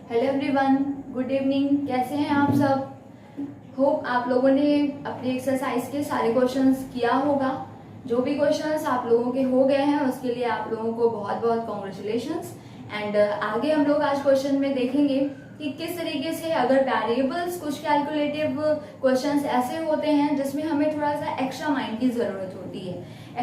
Hello everyone, good evening. कैसे हैं आप सब? होप आप लोगों ने अपने एक्सरसाइज के सारे क्वेश्चंस किया होगा। जो भी क्वेश्चंस आप लोगों के हो गए हैं उसके लिए आप लोगों को बहुत बहुत कॉन्ग्रेचुलेशंस। एंड आगे हम लोग आज क्वेश्चन में देखेंगे कि किस तरीके से अगर वेरिएबल्स कुछ कैलकुलेटिव क्वेश्चंस ऐसे होते हैं जिसमें हमें थोड़ा सा एक्स्ट्रा माइंड की जरूरत होती है।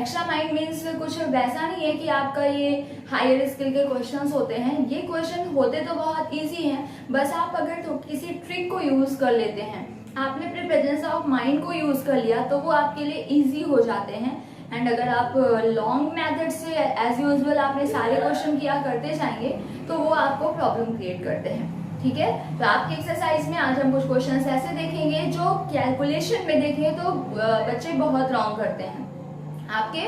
एक्स्ट्रा माइंड मीन्स कुछ वैसा नहीं है कि आपका ये हायर स्किल के क्वेश्चंस होते हैं। ये क्वेश्चन होते तो बहुत इजी हैं, बस आप अगर तो किसी ट्रिक को यूज कर लेते हैं, आपने अपने प्रेजेंस ऑफ माइंड को यूज कर लिया तो वो आपके लिए इजी हो जाते हैं। एंड अगर आप लॉन्ग मेथड से एज यूजुअल आपने सारे क्वेश्चन किया करते जाएंगे तो वो आपको प्रॉब्लम क्रिएट करते हैं। ठीक है, तो आपकी एक्सरसाइज में आज हम कुछ क्वेश्चंस ऐसे देखेंगे जो कैलकुलेशन में देखें तो बच्चे बहुत रॉन्ग करते हैं। आपके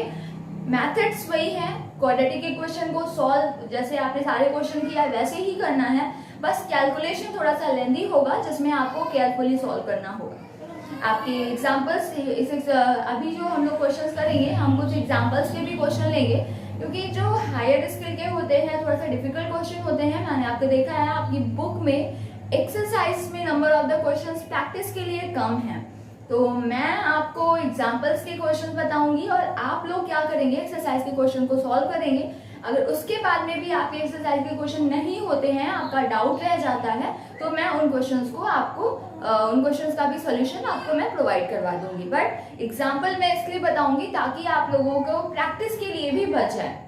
मेथड्स वही हैं, क्वाड्रेटिक इक्वेशन को सॉल्व जैसे आपने सारे क्वेश्चन किया वैसे ही करना है, बस कैलकुलेशन थोड़ा सा लेंदी होगा जिसमें आपको केयरफुली सॉल्व करना होगा। आपके एग्जांपल्स अभी जो हम लोग क्वेश्चंस करेंगे हम कुछ एग्जांपल्स के भी क्वेश्चन लेंगे, क्योंकि जो हायर स्किल के होते हैं थोड़ा सा डिफिकल्ट क्वेश्चन होते हैं। मैंने आपको देखा है आपकी बुक में एक्सरसाइज में number of the questions practice के लिए कम है, तो मैं आपको एग्जांपल्स के क्वेश्चन बताऊंगी और आप लोग क्या करेंगे, एक्सरसाइज के क्वेश्चन को सॉल्व करेंगे। अगर उसके बाद में भी आपके एक्सरसाइज के क्वेश्चन नहीं होते हैं, आपका डाउट रह जाता है, तो मैं उन क्वेश्चंस को आपको उन क्वेश्चंस का भी सॉल्यूशन आपको मैं प्रोवाइड करवा दूंगी। बट एग्जांपल मैं इसलिए बताऊंगी ताकि आप लोगों को प्रैक्टिस के लिए भी बच जाए।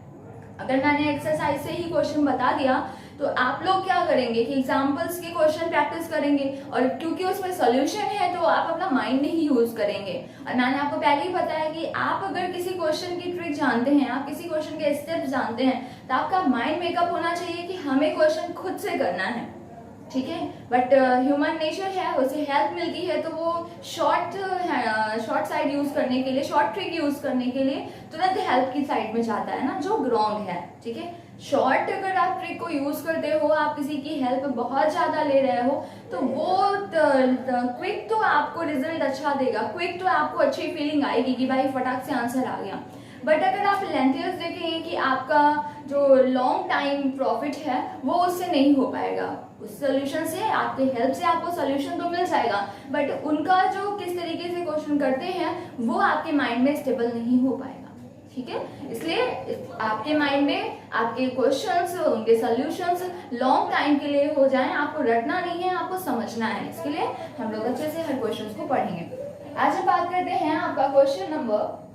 अगर मैंने एक्सरसाइज से ही क्वेश्चन बता दिया तो आप लोग क्या करेंगे कि एग्जाम्पल्स के क्वेश्चन प्रैक्टिस करेंगे, और क्योंकि उसमें सॉल्यूशन है तो आप अपना माइंड नहीं यूज करेंगे। और मैंने आपको पहले ही बताया कि आप अगर किसी क्वेश्चन की ट्रिक जानते हैं, आप किसी क्वेश्चन के स्टेप्स जानते हैं, तो आपका माइंड मेकअप होना चाहिए कि हमें क्वेश्चन खुद से करना है। ठीक है, बट ह्यूमन नेचर है, उसे हेल्प मिलती है तो वो शॉर्ट साइड यूज करने के लिए, शॉर्ट ट्रिक यूज करने के लिए तुरंत हेल्प की साइड में जाता है ना, जो रॉन्ग है। ठीक है, शॉर्ट अगर आप ट्रिक को यूज करते हो, आप किसी की हेल्प बहुत ज्यादा ले रहे हो, तो वो क्विक तो आपको रिजल्ट अच्छा देगा, क्विक तो आपको अच्छी फीलिंग आएगी कि भाई फटाक से आंसर आ गया। बट अगर आप लेंथियस देखेंगे कि आपका जो लॉन्ग टाइम प्रॉफिट है वो उससे नहीं हो पाएगा। उस सोल्यूशन से, आपके हेल्प से आपको सोल्यूशन तो मिल जाएगा, बट उनका जो किस तरीके से क्वेश्चन करते हैं वो आपके माइंड में स्टेबल नहीं हो पाएगा। ठीक है, इसलिए आपके माइंड में आपके क्वेश्चंस, उनके सॉल्यूशंस लॉन्ग टाइम के लिए हो जाएं। आपको रटना नहीं है, आपको समझना है। इसके लिए हम लोग अच्छे से हर क्वेश्चंस को पढ़ेंगे। आज हम बात करते हैं आपका क्वेश्चन नंबर,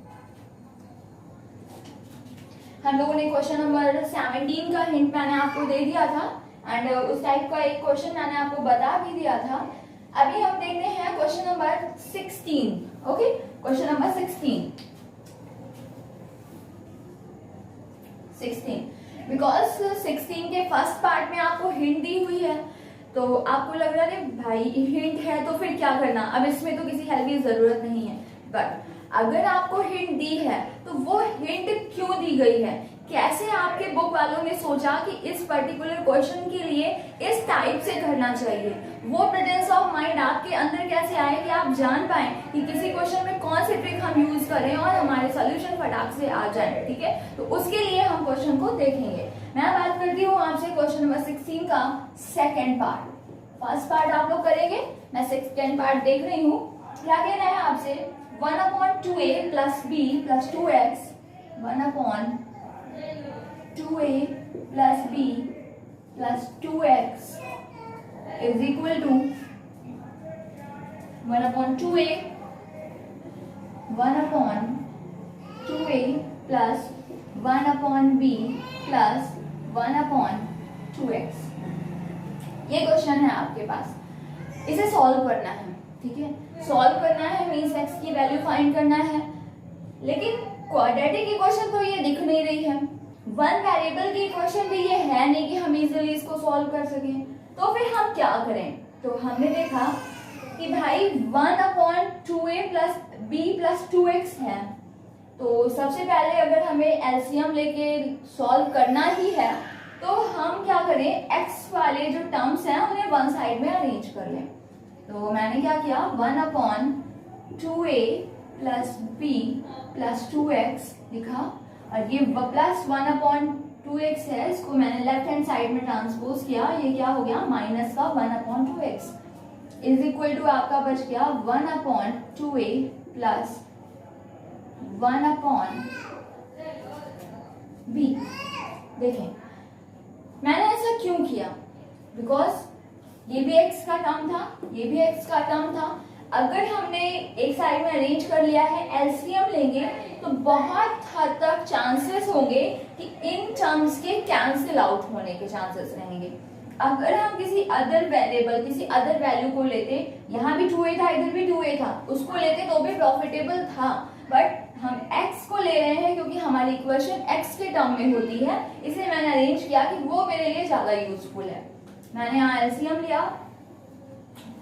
हम लोगों ने क्वेश्चन नंबर 17 का हिंट मैंने आपको दे दिया था, एंड उस टाइप का एक क्वेश्चन मैंने आपको बता भी दिया था। अभी हम देखते हैं question number 16। Okay, question number 16 because 16 के फर्स्ट पार्ट में आपको हिंट दी हुई है, तो आपको लग रहा है भाई हिंट है तो फिर क्या करना, अब इसमें तो किसी हेल्प की जरूरत नहीं है। बट अगर आपको हिंट दी है तो वो हिंट क्यों दी गई है, कैसे आपके बुक वालों ने सोचा कि इस पर्टिकुलर क्वेश्चन के लिए इस टाइप से करना चाहिए, वो प्रेजेंस ऑफ माइंड आपके अंदर कैसे आए कि आप जान पाए कि किसी क्वेश्चन में कौन सी ट्रिक हम यूज करें और हमारे सॉल्यूशन फटाक से आ जाए। ठीक है, तो उसके लिए हम क्वेश्चन को देखेंगे। मैं बात करती हूँ आपसे क्वेश्चन नंबर 16 का सेकेंड पार्ट। फर्स्ट पार्ट आप लोग करेंगे, मैं सेकेंड पार्ट देख रही हूँ। क्या कहना है आपसे, 1/2a plus b plus 2x, 1/2a plus b plus 2x is equal to 1/2a plus 1/b plus 1/2x। ये क्वेश्चन है आपके पास, इसे सॉल्व करना है। ठीक है, सॉल्व करना है मींस x की वैल्यू फाइंड करना है, लेकिन क्वाड्रेटिक इक्वेशन तो ये दिख नहीं रही है, वन वेरिएबल की इक्वेशन भी ये है नहीं कि हम इजीली इसको सॉल्व कर सकें, तो फिर हम क्या करें। तो हमने देखा कि भाई 1/2a plus b plus 2x है, तो सबसे पहले अगर हमें एलसीएम लेके सॉल्व करना ही है तो हम क्या करें, x वाले जो टर्म्स हैं उन्हें वन साइड में अरेंज कर लें। तो मैंने क्या किया, 1/2a plus b plus 2x लिखा, और ये प्लस 1/2 2x है, इसको मैंने लेफ्ट हैंड साइड में ट्रांसपोज किया, ये क्या हो गया माइनस का 1/2x इज इक्वल टू आपका बच गया 1/2a प्लस 1/b। देखें मैंने ऐसा क्यों किया, बिकॉज ये भी x का टर्म था, ये भी x का टर्म था। अगर हमने एक साइड में अरेंज कर लिया है, एलसीएम लेंगे तो बहुत हद तक चांसेस होंगे कि इन टर्म्स के कैंसिल आउट होने के चांसेस रहेंगे। अगर हम किसी अदर वेरिएबल, किसी अदर वैल्यू को लेते, यहाँ भी 2a था, इधर भी 2a था, उसको लेते तो भी प्रॉफिटेबल था, बट हम x को ले रहे हैं क्योंकि हमारी इक्वेशन x के टर्म में होती है, इसलिए मैंने अरेंज किया कि वो मेरे लिए ज्यादा यूजफुल है। मैंने यहाँ एलसीएम लिया,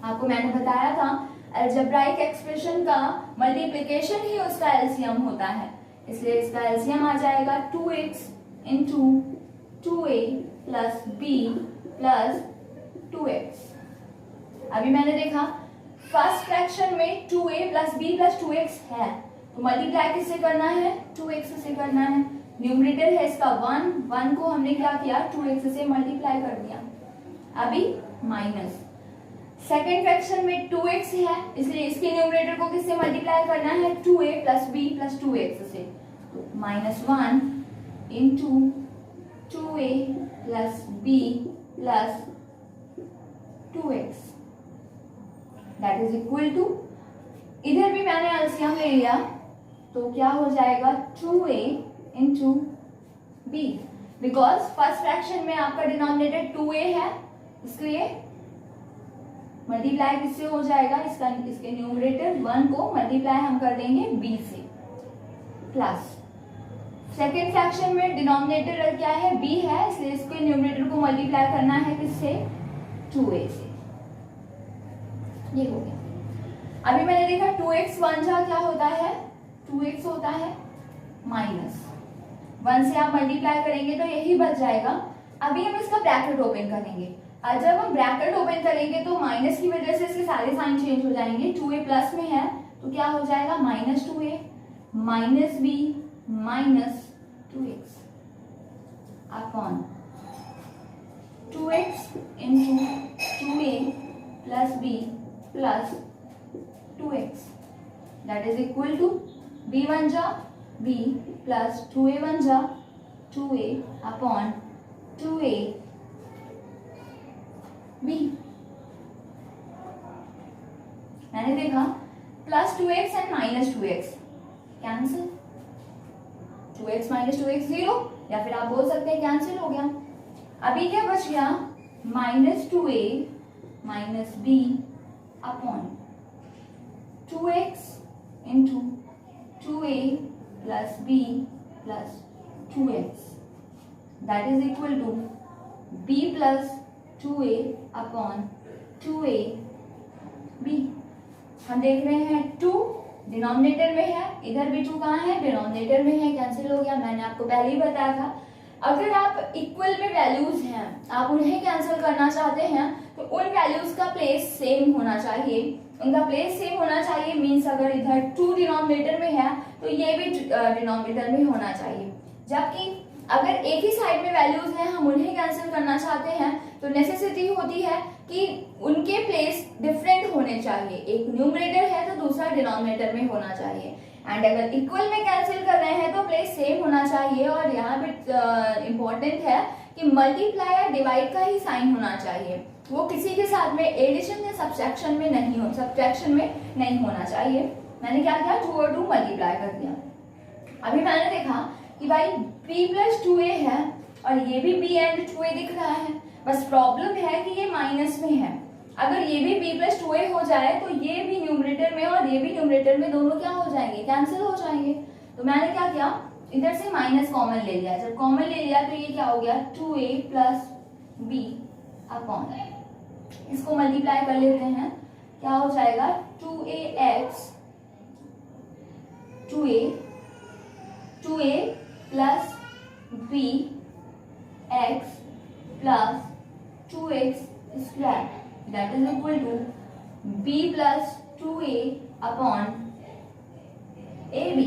आपको मैंने बताया था अलजेब्राइक एक्सप्रेशन का मल्टीप्लिकेशन ही उसका एलसीएम होता है, इसलिए इसका एलसीएम आ जाएगा 2x into 2a plus b plus 2x। अभी मैंने देखा फर्स्ट फ्रैक्शन में 2a plus b plus 2x है, तो मल्टीप्लाई किससे करना है, 2x से करना है। न्यूमरेटर है इसका 1 को हमने क्या किया 2x से मल्टीप्लाई कर दिया। अभी माइनस सेकेंड फ्रैक्शन में 2x है, इसलिए इसके न्यूमरेटर को किससे मल्टीप्लाई करना है 2a plus b plus 2x से, तो -1 into 2a plus b plus 2x that is equal to, इधर भी मैंने एलसीएम ले लिया तो क्या हो जाएगा 2a into b, because first fraction में आपका डिनोमिनेटर 2a है, इसलिए मल्टीप्लाई किससे हो जाएगा, इसके न्यूमरेटर 1 को मल्टीप्लाई हम कर देंगे b से, प्लस सेकेंड फ्रैक्शन में डिनोमिनेटर क्या है b है, इसलिए इसके न्यूमरेटर को मल्टीप्लाई करना है किससे 2a से, ये हो गया। अभी मैंने देखा 2x 1 जा क्या होता है 2x होता है माइनस 1 से आप मल्टीप्लाई करेंगे तो यही बच जाएगा। अभी हम इसका ब्रैकेट ओपन करेंगे, और जब हम ब्रैकेट ओपन करेंगे तो माइनस की वजह से इसके सारे साइन चेंज हो जाएंगे। 2a प्लस में है तो क्या हो जाएगा -2a minus b minus 2x upon 2x into 2a plus b plus 2x that is equal to b1 जा b प्लस 2a1 जा 2a अपॉन 2a b। मैंने देखा plus 2x and minus 2x cancel, 2x minus 2x 0, या फिर आप बोल सकते हैं कैंसिल हो गया। अभी क्या बच गया -2a minus b upon 2x into 2a plus b plus 2x that is equal to b plus 2a upon 2a b। हम देख रहे हैं 2 डिनोमिनेटर में है, इधर भी 2 कहाँ है डिनोमिनेटर में है, कैंसिल हो गया। मैंने आपको पहले ही बताया था अगर आप इक्वल में वैल्यूज हैं, आप उन्हें कैंसिल करना चाहते हैं तो उन वैल्यूज का प्लेस सेम होना चाहिए, उनका प्लेस सेम होना चाहिए। मीन्स अगर इधर 2 डिनोमिनेटर में है तो ये भी डिनोमिनेटर में होना चाहिए। जबकि अगर एक ही साइड में वैल्यूज हैं, हम उन्हें कैंसिल करना चाहते हैं तो नेसेसिटी होती है कि उनके प्लेस डिफरेंट होने चाहिए, एक न्यूमरेटर है तो दूसरा डिनोमिनेटर में होना चाहिए। एंड अगर इक्वल में कैंसिल कर रहे हैं तो प्लेस सेम होना चाहिए। और यहाँ पे इम्पोर्टेंट है कि मल्टीप्लाई या डिवाइड का ही साइन होना चाहिए, वो किसी के साथ में एडिशन या सब्ट्रैक्शन में नहीं हो, सब्ट्रैक्शन में नहीं होना चाहिए। मैंने क्या किया 2 और 2 मल्टीप्लाई कर दिया। अभी मैंने देखा कि भाई b प्लस 2a है और ये भी b एंड 2a दिख रहा है, बस प्रॉब्लम है कि ये माइनस में है। अगर ये भी b प्लस 2a हो जाए तो ये भी न्यूमरेटर में और ये भी न्यूमरेटर में दोनों क्या हो जाएंगे कैंसिल हो जाएंगे। तो मैंने क्या किया इधर से माइनस कॉमन ले लिया, जब कॉमन ले लिया तो ये क्या हो गया 2a प्लस b अपॉन, इसको मल्टीप्लाई कर लेते हैं, क्या हो जाएगा 2ax 2a plus b x plus 2x square that is equal to b plus 2a upon ab।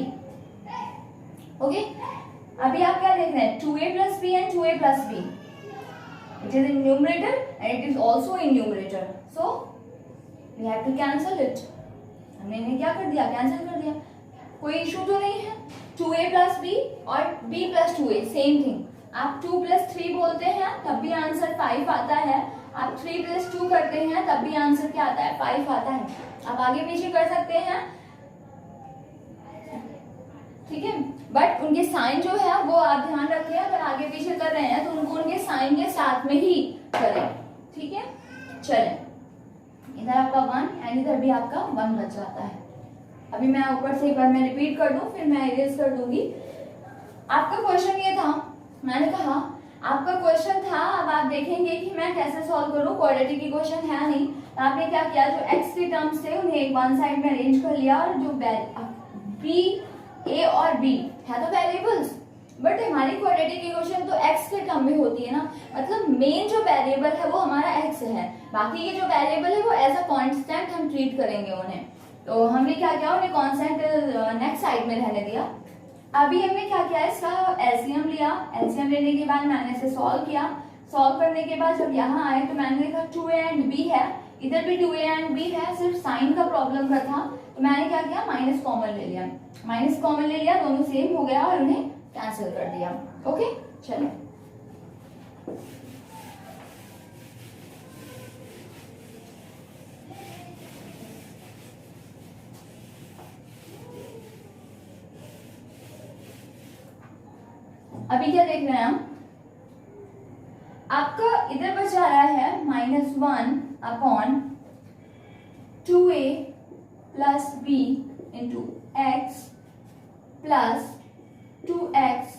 Okay, अभी आप क्या देख रहे हैं, 2a plus b and 2a plus b. It is in numerator and it is also in numerator. So we have to cancel it. हमने इन्हें क्या कर दिया, कैंसिल कर दिया. कोई इशू तो नहीं है. 2a plus b और b plus 2a same thing. आप 2 plus 3 बोलते हैं तब भी आंसर 5 आता है. आप 3 plus 2 करते हैं तब भी आंसर क्या आता है, 5 आता है. आप आगे पीछे कर सकते हैं, ठीक है. बट उनके साइन जो है वो आप ध्यान रखें, अगर आगे पीछे कर रहे हैं तो उनको उनके साइन के साथ में ही करें, ठीक है. चलें, इधर आपका 1 एंड इधर भी आपका 1 बच जाता है. अभी मैं ऊपर से एक बार मैं रिपीट कर दूं, फिर मैं इरेज कर दूंगी. आपका क्वेश्चन ये था, मैंने कहा आपका क्वेश्चन था, अब आप देखेंगे कि मैं कैसे सॉल्व करूं. क्वाड्रेटिक इक्वेशन है नहीं, आपने क्या किया, जो एक्स के टर्म्स थे उन्हें एक वन साइड में अरेंज कर लिया, और जो बी ए और बी है तो वेरिएबल्स, बट हमारी क्वाड्रेटिक इक्वेशन तो एक्स के टर्म में होती है ना. मतलब मेन जो वेरिएबल है वो हमारा एक्स है, बाकी ये जो वेरिएबल है वो एज अ कांस्टेंट हम ट्रीट करेंगे उन्हें. तो हमने क्या किया, उन्हें कांस्टेंट नेक्स्ट साइड में रहने दिया. अभी हमने क्या किया, इसका एलसीएम लिया. एलसीएम लेने के बाद मैंने इसे सॉल्व किया. सॉल्व करने के बाद जब यहाँ आए तो मैंने देखा 2a एंड b है, इधर भी 2a एंड b है, सिर्फ साइन का प्रॉब्लम का था. तो मैंने क्या किया, माइनस कॉमन ले लिया. माइनस कॉमन ले लिया, दोनों सेम हो गया और उन्हें कैंसिल कर दिया. ओके, चलो. अभी क्या देख रहे हैं हम, आपका इधर बच जा रहा है -1 upon 2a plus b into x plus 2x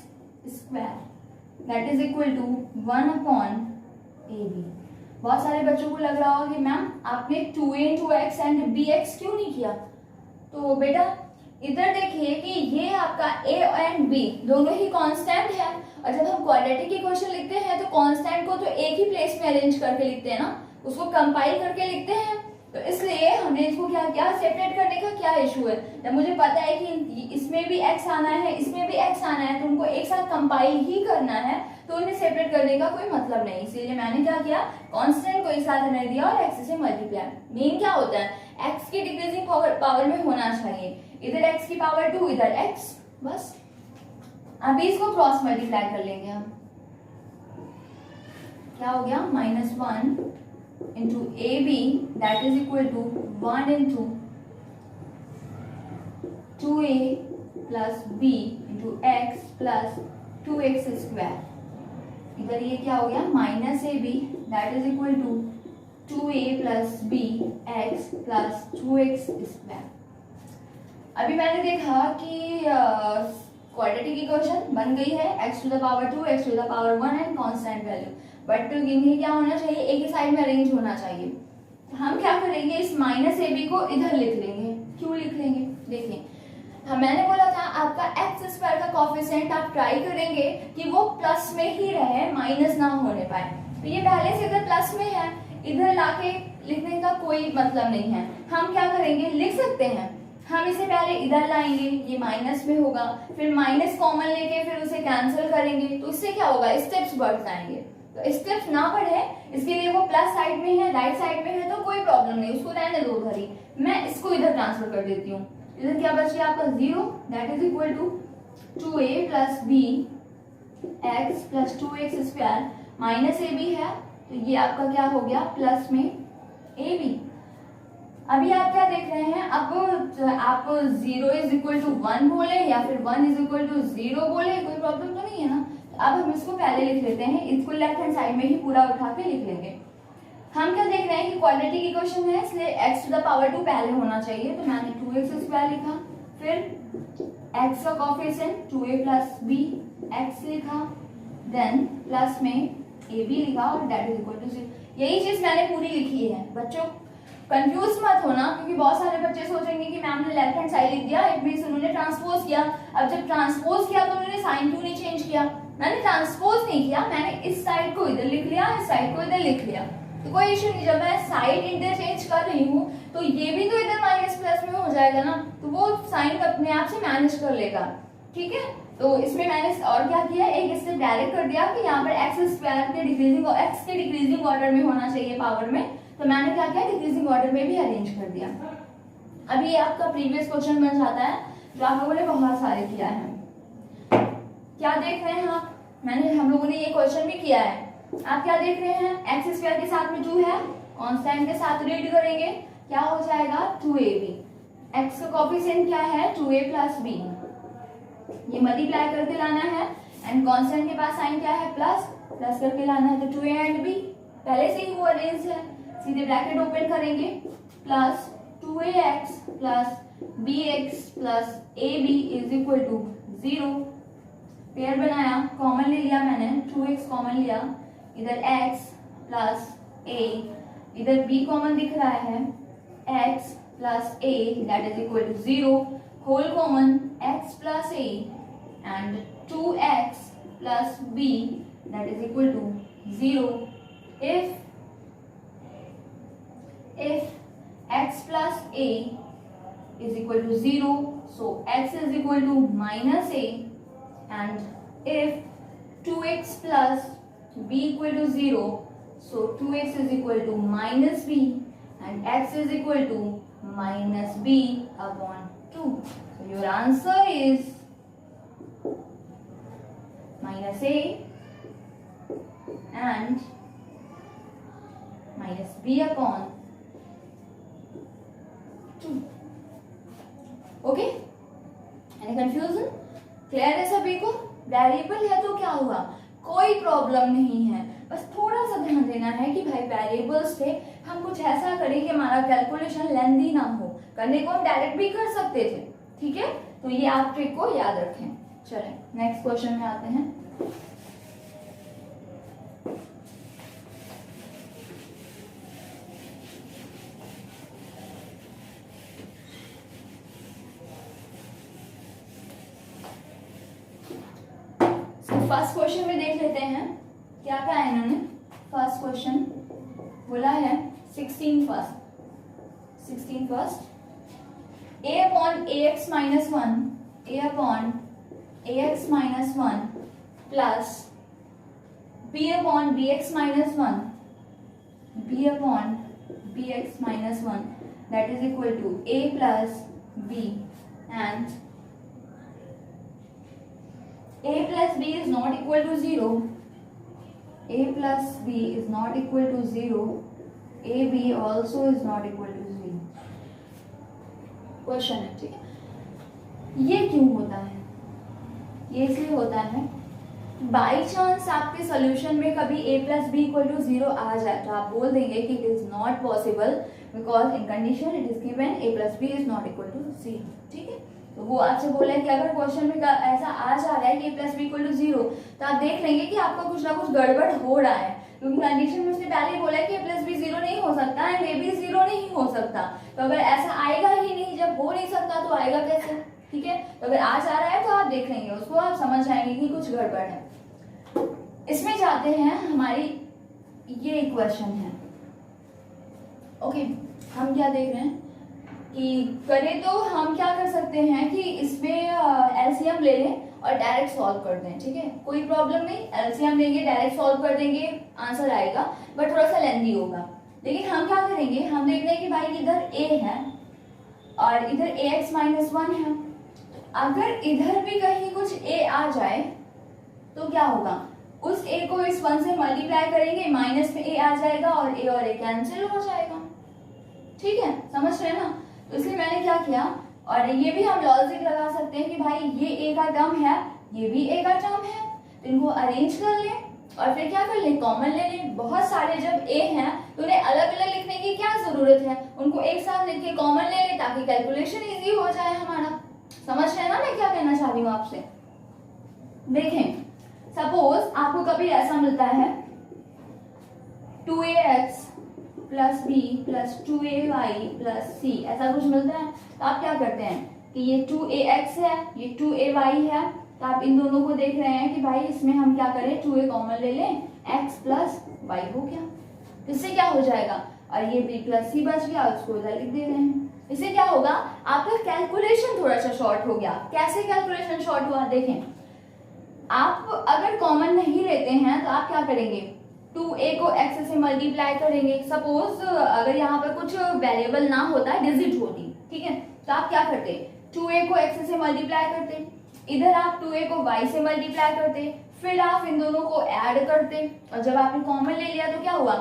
square that is equal to 1 upon ab. बहुत सारे बच्चों को लग रहा होगा कि मैम आपने 2a into x and bx क्यों नहीं किया. तो बेटा इधर देखिए कि ये आपका a एंड b दोनों ही कांस्टेंट है, और जब हम क्वाड्रेटिक इक्वेशन लिखते हैं तो कांस्टेंट को तो एक ही प्लेस में अरेंज करके लिखते हैं ना, उसको कंपाइल करके लिखते हैं. तो इसलिए हमने इसको क्या किया, सेपरेट करने का क्या इशू है. जब मुझे पता है कि इसमें भी x आना है, इसमें भी x आना है, तो उनको एक साथ कंपाइल ही करना है, तो उन्हें सेपरेट करने का कोई मतलब नहीं. इसीलिए मैंने क्या किया, कांस्टेंट को एक साथ रहने दिया और x से मल्टीप्लाई. मेन क्या होता है, x की डिक्रीजिंग पावर में होना चाहिए. इधर x की पावर 2, इधर x, बस. अभी इसको क्रॉस मल्टीप्लाई कर लेंगे हम. क्या हो गया, -1 into a b that is equal to 1 into 2a plus b into x plus 2x square. इधर ये क्या हो गया, -ab that is equal to 2a plus b x plus 2x square. अभी मैंने देखा कि क्वाड्रेटिक इक्वेशन बन गई है, x to the power 2, x to the power 1 and constant value. But इन्हें क्या होना चाहिए, एक ही साइड में अरेंज होना चाहिए. हम क्या करेंगे, इस -ab को इधर लिख लेंगे. क्यों लिख लेंगे, देखिए मैंने बोला था आपका एक्स स्क्वायर का कॉफिशिएंट आप ट्राई करेंगे कि वो प्लस में ही रहे, माइनस ना होने पाए. तो ये पहले से इधर प्लस में है, इधर लाके लिखने का कोई मतलब नहीं है. हम क्या करेंगे, लिख सकते हैं, हम इसे पहले इधर लाएंगे, ये माइनस में होगा, फिर माइनस कॉमन लेके फिर उसे कैंसिल करेंगे, तो इससे क्या होगा, स्टेप्स बढ़ जाएंगे. तो स्टेप्स ना बढ़े इसके लिए वो प्लस साइड में है, राइट साइड में है, तो कोई प्रॉब्लम नहीं, उसको रहने दो उधर ही. मैं इसको इधर ट्रांसफर कर देती हूँ. इधर क्या बच गया आपका 0 that is equal to 2a plus b x plus 2x square minus ab है, तो ये आपका क्या हो गया, प्लस में ab. अभी आप क्या देख रहे हैं, अब आप 0 इज इक्वल टू 1 बोले या फिर 1 इज इक्वल टू 0 बोले, कोई प्रॉब्लम तो नहीं है ना. अब हम इसको पहले लिख लेते हैं, इसको लेफ्ट हैंड साइड में ही पूरा उठा के लिख लेंगे. हम क्या देख रहे हैं कि क्वाड्रेटिक इक्वेशन है, इसलिए x टू द पावर 2 पहले होना चाहिए, तो मैंने 2x स्क्वायर लिखा, फिर x का coefficient 2a plus b x लिखा, देन प्लस में ab लिखा और दैट इज इक्वल टू 0. यही चीज मैंने पूरी लिखी है. बच्चों कंफ्यूज मत होना, क्योंकि बहुत सारे बच्चे सोचेंगे कि मैम ने लेफ्ट हैंड साइड लिख दिया, इट मींस उन्होंने ट्रांसपोज किया. अब जब ट्रांसपोज किया तो उन्होंने साइन क्यों नहीं चेंज किया. मैंने ट्रांसपोज नहीं किया, मैंने इस साइड को इधर लिख लिया, इस साइड को इधर लिख लिया, तो कोई इशू नहीं. जब मैं साइड इंटरचेंज कर रही हूँ तो ये भी तो इधर माइनस प्लस में हो जाएगा ना, तो वो साइन अपने आप से मैनेज कर लेगा. ठीक है, तो इसमें मैंने और क्या किया, एक स्टेप डायरेक्ट कर दिया कि यहाँ पर एक्स स्क्वायर के डिक्रीजिंग ऑर्डर में होना चाहिए पावर में, तो मैंने क्या किया, डिक्रीजिंग ऑर्डर में भी अरेंज कर दिया। अब ये आपका प्रीवियस क्वेश्चन बन जाता है जो आप लोगों ने बहुत सारे किया है। क्या देख रहे हैं आप, हम लोगों ने ये क्वेश्चन भी किया है, आप क्या देख रहे हैं, एक्स स्क्वायर के साथ में 2 है, कांस्टेंट के साथ रीड करेंगे, क्या हो जाएगा 2ab। एक्स का कोफिशिएंट क्या है 2a प्लस b, ये मल्टीप्लाई करके लाना है, एंड कांस्टेंट के पास साइन क्या है प्लस, प्लस करके लाना है, तो 2a एंड b पहले से ही वो अरेंज है, सीधे ब्रैकेट ओपन करेंगे, plus 2ax plus bx plus ab is equal to 0। Pair बनाया, कॉमन ले लिया मैंने, 2x कॉमन लिया, इधर x प्लस a, इधर b कॉमन दिख रहा है, x plus a that is equal to 0, whole common x plus a and 2x plus b that is equal to 0। if x plus a is equal to 0, so x is equal to minus a, and if 2x plus b equal to 0, so 2x is equal to minus b, and x is equal to minus b upon 2. So your answer is minus a and minus b upon 2. Okay, any confusion, clear है सभी को? Variable है तो क्या हुआ, कोई problem नहीं है, बस थोड़ा सा ध्यान देना है कि भाई वेरिएबल्स थे, हम कुछ ऐसा करें कि हमारा कैलकुलेशन लेंथी ना हो, करने को हम डायरेक्ट भी कर सकते थे, ठीक है, तो ये आप ट्रिक को याद रखें। चलें नेक्स्ट क्वेश्चन में आते हैं। फर्स्ट क्वेश्चन में देख लेते हैं क्या क्या है इन्होंने। फर्स्ट क्वेश्चन बोला है 16 first a upon ax minus 1 plus b upon bx minus 1 that is equal to a plus b, and a plus b is not equal to 0, a plus b is not equal to 0, ab also is not equal to 0। Question है, ठीक है, ये क्यों होता है, ये इसलिए होता है बाई चांस आपके सॉल्यूशन में कभी a plus b equal to 0 आ जाए तो आप बोल देंगे कि it is not possible because in condition it is given a plus b is not equal to 0, ठीक है। तो वो आपसे बोला है कि अगर क्वेश्चन में ऐसा आ जा रहा है कि a plus b equal to 0 तो आप देख लेंगे कि आपका कुछ ना कुछ गड़बड़ हो रहा है, क्योंकि कंडीशन में उसने पहले ही बोला है कि a plus b 0 नहीं हो सकता एंड a b 0 नहीं हो सकता, तो अगर ऐसा आएगा ही नहीं, जब हो नहीं सकता तो आएगा कैसे, ठीक है। तो अगर आ जा रहा है तो आप देख लेंगे उसको, आप समझ जाएंगे कि कुछ गड़बड़ है। इसमें जाते हैं, हमारी ये इक्वेशन है, ओके, हम क्या देख रहे हैं कि करें तो हम क्या कर सकते हैं कि इसमें एलसीएम ले लें और डायरेक्ट सॉल्व कर दें, ठीक है, कोई प्रॉब्लम नहीं, एलसीएम लेंगे डायरेक्ट सॉल्व कर देंगे, आंसर आएगा, बट थोड़ा सा लेंथी होगा। लेकिन हम क्या करेंगे, हम देख रहे हैं कि भाई इधर a है और इधर ax माइनस 1 है, अगर इधर भी कहीं कुछ a आ जाए तो क्या होगा, उस a को इस 1 से मल्टीप्लाई करेंगे, माइनस में a आ जाएगा और a कैंसिल हो जाएगा, ठीक है, समझ रहे हैं ना। तो इसलिए मैंने क्या किया, और ये भी हम लॉजिक लगा सकते हैं कि भाई ये a का टर्म है, ये भी a का टर्म है, तो इनको अरेंज कर लें और फिर क्या कर लें, कॉमन ले लें। बहुत सारे जब a हैं तो उन्हें अलग अलग लिखने की क्या जरूरत है, उनको एक साथ लिख के कॉमन ले लें ताकि कैलकुलेशन इजी हो जाए हमारा। समझ रहे हैं ना मैं क्या कहना चाह रही हूँ आपसे। देखें, सपोज आपको कभी ऐसा मिलता है 2ax plus b plus 2ay plus c, ऐसा कुछ मिलता है, तो आप क्या करते हैं कि ये 2ax है, ये 2ay है, तो आप इन दोनों को देख रहे हैं कि भाई इसमें हम क्या करें, 2a कॉमन ले लें, x प्लस y हो गया, इससे क्या हो जाएगा, और ये b प्लस c बच गया, उसको इधर लिख दे रहे हैं। इससे क्या होगा, आपका कैलकुलेशन थोड़ा सा शॉर्ट हो गया। कैसे कैलकुलेशन शॉर्ट हुआ, देखें, आप अगर कॉमन नहीं लेते हैं तो आप क्या करेंगे, 2a को x से मल्टीप्लाई करेंगे। सपोज अगर यहाँ पर कुछ वेरिएबल ना होता, डिजिट होती, ठीक है, तो आप क्या करते, 2a को x से मल्टीप्लाई करते, इधर आप 2a को y से मल्टीप्लाई करते, फिर आप इन दोनों को ऐड करते, और जब आपने कॉमन ले लिया तो क्या हुआ,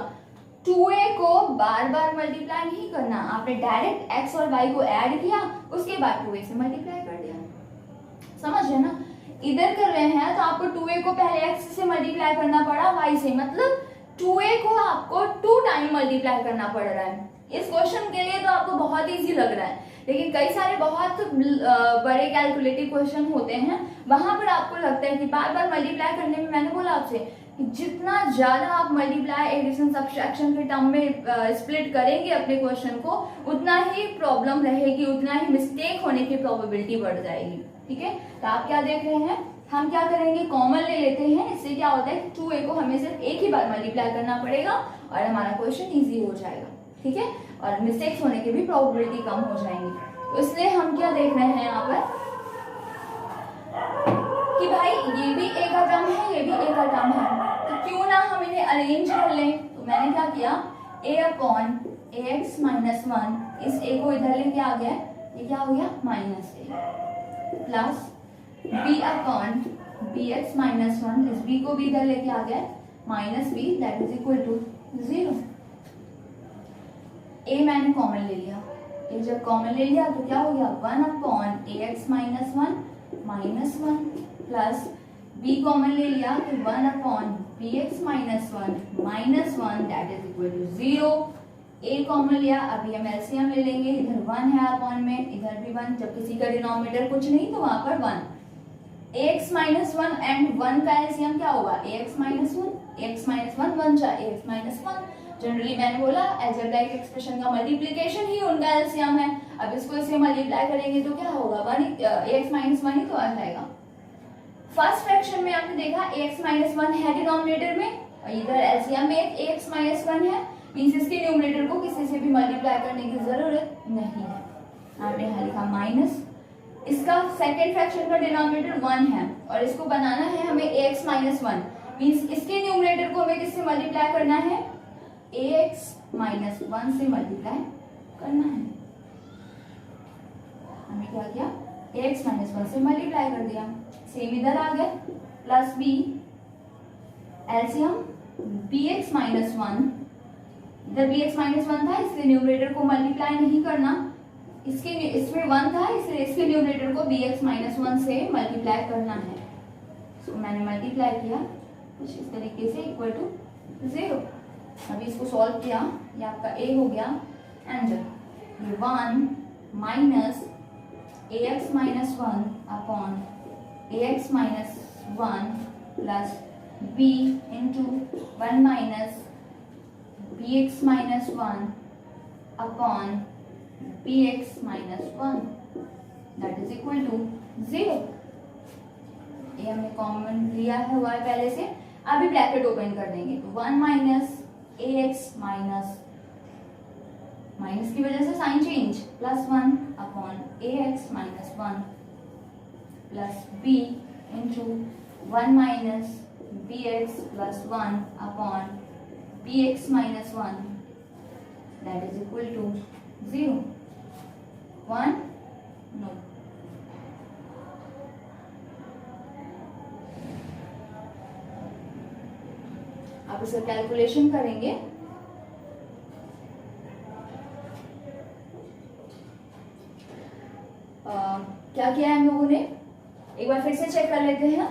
2a को बार बार मल्टीप्लाई नहीं करना, आपने डायरेक्ट x और y को ऐड किया, उसके बाद 2a से मल्टीप्लाई कर दिया। समझ रहे ना, इधर कर रहे हैं तो आपको 2a को पहले x से मल्टीप्लाई करना पड़ा y से, मतलब 2a को आपको 2 टाइम मल्टीप्लाई करना पड़ रहा है। इस क्वेश्चन के लिए तो आपको बहुत इजी लग रहा है, लेकिन कई सारे बहुत बड़े कैलकुलेटिव क्वेश्चन होते हैं, वहां पर आपको लगता है कि बार बार मल्टीप्लाई करने में, मैंने बोला आपसे कि जितना ज्यादा आप मल्टीप्लाई एडिशन सब्ट्रैक्शन के टर्म में स्प्लिट करेंगे अपने क्वेश्चन को, उतना ही प्रॉब्लम रहेगी, उतना ही मिस्टेक होने की प्रोबेबिलिटी बढ़ जाएगी। ठीक है, तो आप क्या देख रहे हैं, हम क्या करेंगे, कॉमन ले लेते हैं, इससे क्या होता है कि 2a को हमें सिर्फ एक ही बार मल्टीप्लाई करना पड़ेगा और हमारा क्वेश्चन इजी हो जाएगा। ठीक है, और मिस्टेक्स होने की भी प्रोबेबिलिटी कम हो जाएंगी। तो इसलिए हम क्या देख रहे हैं यहाँ पर कि भाई ये भी ए का टर्म है, ये भी ए का टर्म है, तो क्यों ना हम इन्हें अरेंज कर लें। तो मैंने क्या किया, a अपॉन ax माइनस 1, इस a को इधर लेके आ गया, ये क्या हो गया minus a, plus b upon bx minus 1, इस b को भी इधर लेके आ गया minus b, that is equal to 0। a मैंने कॉमन ले लिया, a जब कॉमन ले लिया तो क्या हो गया 1 upon ax minus 1 minus 1, plus b common ले लिया तो 1 upon bx minus 1 minus 1, that is equal to 0। a common लिया, अभी हम एलसीएम ले लेंगे, इधर 1 है अपॉन में, इधर भी 1, जब किसी का डिनोमिनेटर कुछ नहीं तो वहां पर 1, ax माइनस 1 एंड 1 का एलसीएम क्या होगा ax माइनस 1, ax माइनस 1 1 जा ax माइनस 1। जनरली मैंने बोला अलजेब्राइक एक्सप्रेशन का मल्टीप्लिकेशन ही उनका एलसीएम है, अब इसको इससे मल्टीप्लाई करेंगे तो क्या होगा 1 ax माइनस 1 ही तो आ जाएगा। फर्स्ट फ्रैक्शन में आपने देखा ax माइनस 1 है डिनोमिनेटर में, और इधर एलसीएम में एक ax माइनस 1 है, मींस इसके न्यूमरेटर को किसी से भी मल्टीप्लाई करने की जरूरत नहीं है। आपने यहाँ लिखा माइनस, इसका सेकेंड फ्रैक्शन का डिनोमिनेटर 1 है और इसको बनाना है हमें ax माइनस 1, मींस इसके न्यूमरेटर को हमें किससे मल्टीप्लाई करना है ax माइनस 1 से मल्टीप्लाई करना है। हमने क्या किया ax माइनस 1 से मल्टीप्लाई कर दिया, सेम इधर आ गया, plus b LCM bx minus 1, इधर bx माइनस 1 था इसलिए न्यूमरेटर को मल्टीप्लाई नहीं करना, इसमें 1 था इसलिए इसके न्यूमरेटर को bx माइनस 1 से मल्टीप्लाई करना है। सो मैंने मल्टीप्लाई किया कुछ इस तरीके से इक्वल टू 0। अभी इसको सॉल्व किया, ये आपका a हो गया, एंड ये 1 minus ax minus 1 upon ax minus 1 plus b into 1 minus bx minus 1 upon bx minus 1, that is equal to 0। ये हमने कॉमन लिया है y पहले से, अभी ब्रैकेट ओपन कर देंगे तो 1 माइनस ax माइनस, माइनस की वजह से sign change, plus 1 upon ax minus 1 plus b into 1 minus bx plus 1 upon bx minus 1, that is equal to 0। 1 no, आप इसे कैलकुलेशन करेंगे, क्या किया है हम लोगों ने, एक बार फिर से चेक कर लेते हैं।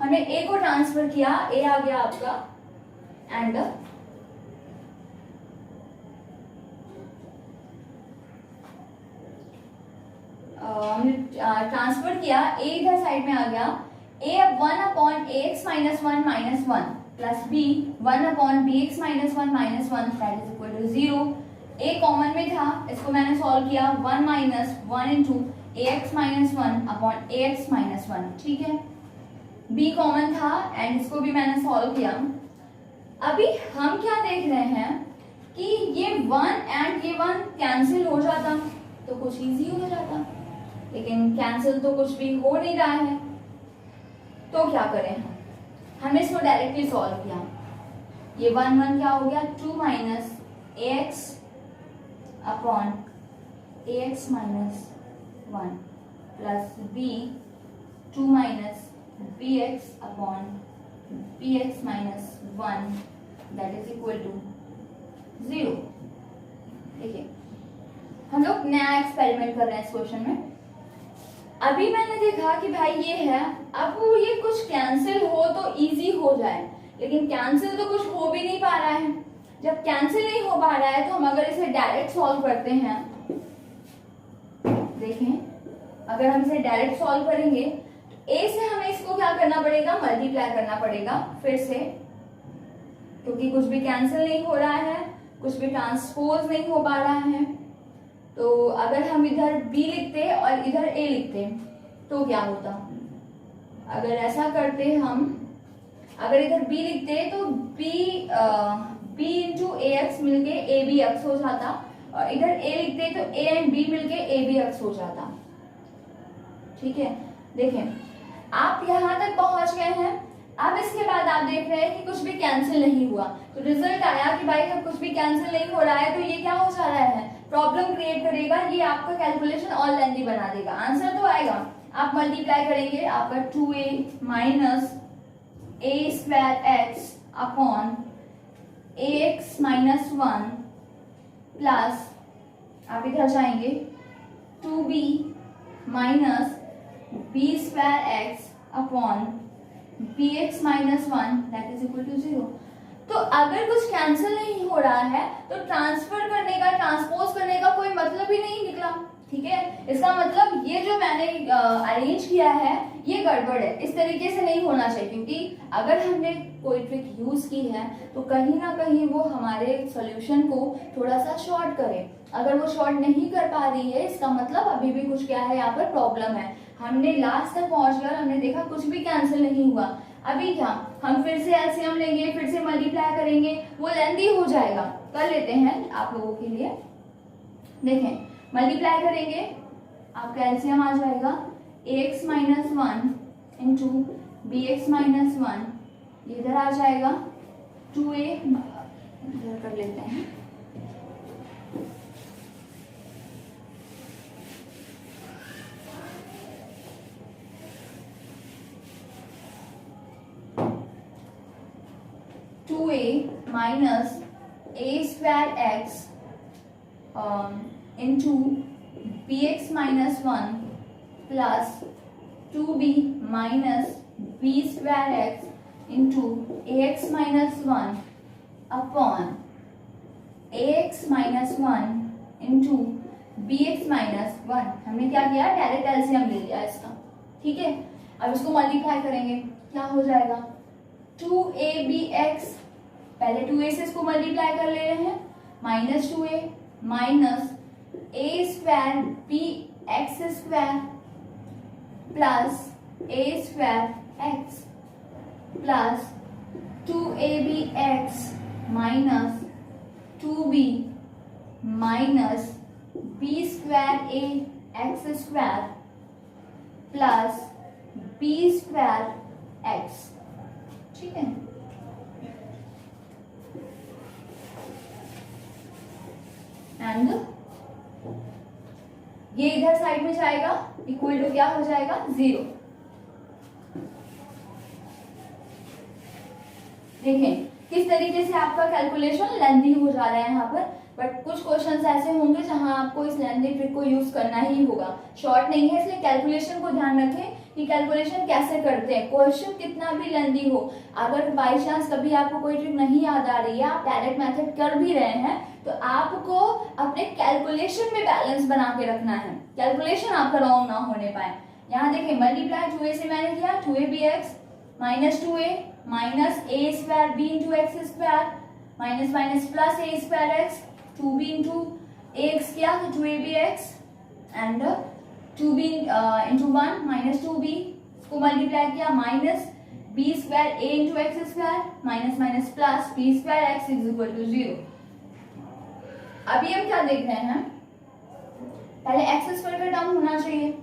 हमने a को ट्रांसफर किया, a आ गया आपका, एंड हमने ट्रांसफर किया, a इधर साइड में आ गया, a अब 1 upon ax minus 1 minus 1 plus b 1 upon bx minus 1 minus 1, that is equal to 0। a common में था, इसको मैंने सॉल्व किया, 1 minus 1 into ax minus 1 upon ax minus 1, ठीक है। b कॉमन था एंड इसको भी मैंने सॉल्व किया। अभी हम क्या देख रहे हैं कि ये 1 एंड ये 1 कैंसिल हो जाता तो कुछ इजी हो जाता, लेकिन कैंसिल तो कुछ भी हो नहीं रहा है। तो क्या करें हमने इसको डायरेक्टली सॉल्व किया, ये 1 1 क्या हो गया 2 minus ax upon ax minus 1 plus b 2 minus bx upon bx minus 1 that is equal to 0। देखिए हम लोग नया एक्सपेरिमेंट कर रहे हैं इस क्वेश्चन में। अभी मैंने देखा कि भाई ये है, अब ये कुछ कैंसिल हो तो इजी हो जाए, लेकिन कैंसिल तो कुछ हो भी नहीं पा रहा है। जब कैंसिल नहीं हो पा रहा है तो हम अगर इसे डायरेक्ट सॉल्व करते हैं, देखें अगर हम इसे डायरेक्ट सॉल्व करेंगे तो a से हमें इसको क्या करना पड़ेगा, मल्टीप्लाई करना पड़ेगा फिर से, क्योंकि कुछ भी कैंसिल नहीं हो रहा है, कुछ भी ट्रांसपोज नहीं हो पा रहा है। तो अगर हम इधर b लिखते और इधर a लिखते तो क्या होता, अगर ऐसा करते हम, अगर इधर b लिखते तो b इंटू ए एक्स मिलके ए बी एक्स हो जाता, और इधर a लिखते तो a एंड b मिलके ए बी एक्स हो जाता। ठीक है, देखें आप यहां तक पहुंच गए हैं। अब इसके बाद आप देख रहे हैं कि कुछ भी कैंसिल नहीं हुआ, तो रिजल्ट आया कि भाई जब कुछ भी कैंसिल नहीं हो रहा है तो ये क्या हो जा रहा है, प्रॉब्लम क्रिएट करेगा, ये आपका कैलकुलेशन और लेंथी बना देगा। आंसर तो आएगा, आप मल्टीप्लाई करेंगे आपका 2a minus a square x upon ax minus 1 plus आप इधर जाएंगे 2b minus b square x upon bx minus 1 that is equal to 0। तो अगर कुछ कैंसिल नहीं हो रहा है तो ट्रांसफर करने का, ट्रांसपोज करने का कोई मतलब ही नहीं निकला। ठीक है, इसका मतलब ये जो मैंने अरेंज किया है ये गड़बड़ है, इस तरीके से नहीं होना चाहिए, क्योंकि अगर हमने कोई ट्रिक यूज की है तो कहीं ना कहीं वो हमारे सॉल्यूशन को थोड़ा सा शॉर्ट करे। अगर वो शॉर्ट नहीं कर पा रही है इसका मतलब अभी भी कुछ क्या है, यहाँ पर प्रॉब्लम है। हमने लास्ट तक पहुंच गया और हमने देखा कुछ भी कैंसिल नहीं हुआ। अभी क्या, हम फिर से एलसीएम लेंगे, फिर से मल्टीप्लाई करेंगे, वो लेंथी हो जाएगा। कर लेते हैं आप लोगों के लिए, देखें मल्टीप्लाई करेंगे आपका एलसीएम आ जाएगा ax minus 1 into b x minus 1, ये इधर आ जाएगा 2a, इधर कर लेते हैं minus a square x into b x minus 1 plus 2b minus b square x into a x minus 1 upon a x minus 1 into b x minus 1। हमने क्या किया, डायरेक्ट एलसीएम ले लिया इसका। ठीक है, अब इसको मल्टीप्लाई करेंगे, क्या हो जाएगा 2abx, पहले 2a से इसको मल्टीप्लाई कर ले रहे हैं, minus 2a minus a square b x square plus a square x plus 2abx minus 2b minus b square a x square plus b square x. ठीक है, एंड ये इधर साइड में जाएगा, इक्वल टू क्या हो जाएगा 0। देखें किस तरीके से आपका कैलकुलेशन लेंथी हो जा रहा है यहाँ पर, बट कुछ क्वेश्चंस ऐसे होंगे जहां आपको इस लेंथी ट्रिक को यूज करना ही होगा। शॉर्ट नहीं है, इसलिए कैलकुलेशन को ध्यान रखें कि कैलकुलेशन कैसे करते हैं। क्वेश्चन कितना भी लेंथी हो, अगर बाई चांस कभी आपको कोई ट्रिक नहीं याद आ रही है, आप डायरेक्ट मेथड कर भी रहे हैं, तो आपको अपने कैलकुलेशन में बैलेंस बना के रखना है, कैलकुलेशन आपका रॉन्ग ना होने पाए। यहाँ देखिए मल्टीप्लाई 2a से मैंने किया 2abx minus 2a minus a square b into x square minus minus plus a square x 2b into x किया तो 2abx and 2b into 1 minus 2b को मल्टीप्लाई किया minus b square a into x square minus minus plus b square x is equal to 0। अभी हम क्या देख रहे हैं, पहले एक्स स्क्वायर का टर्म होना चाहिए,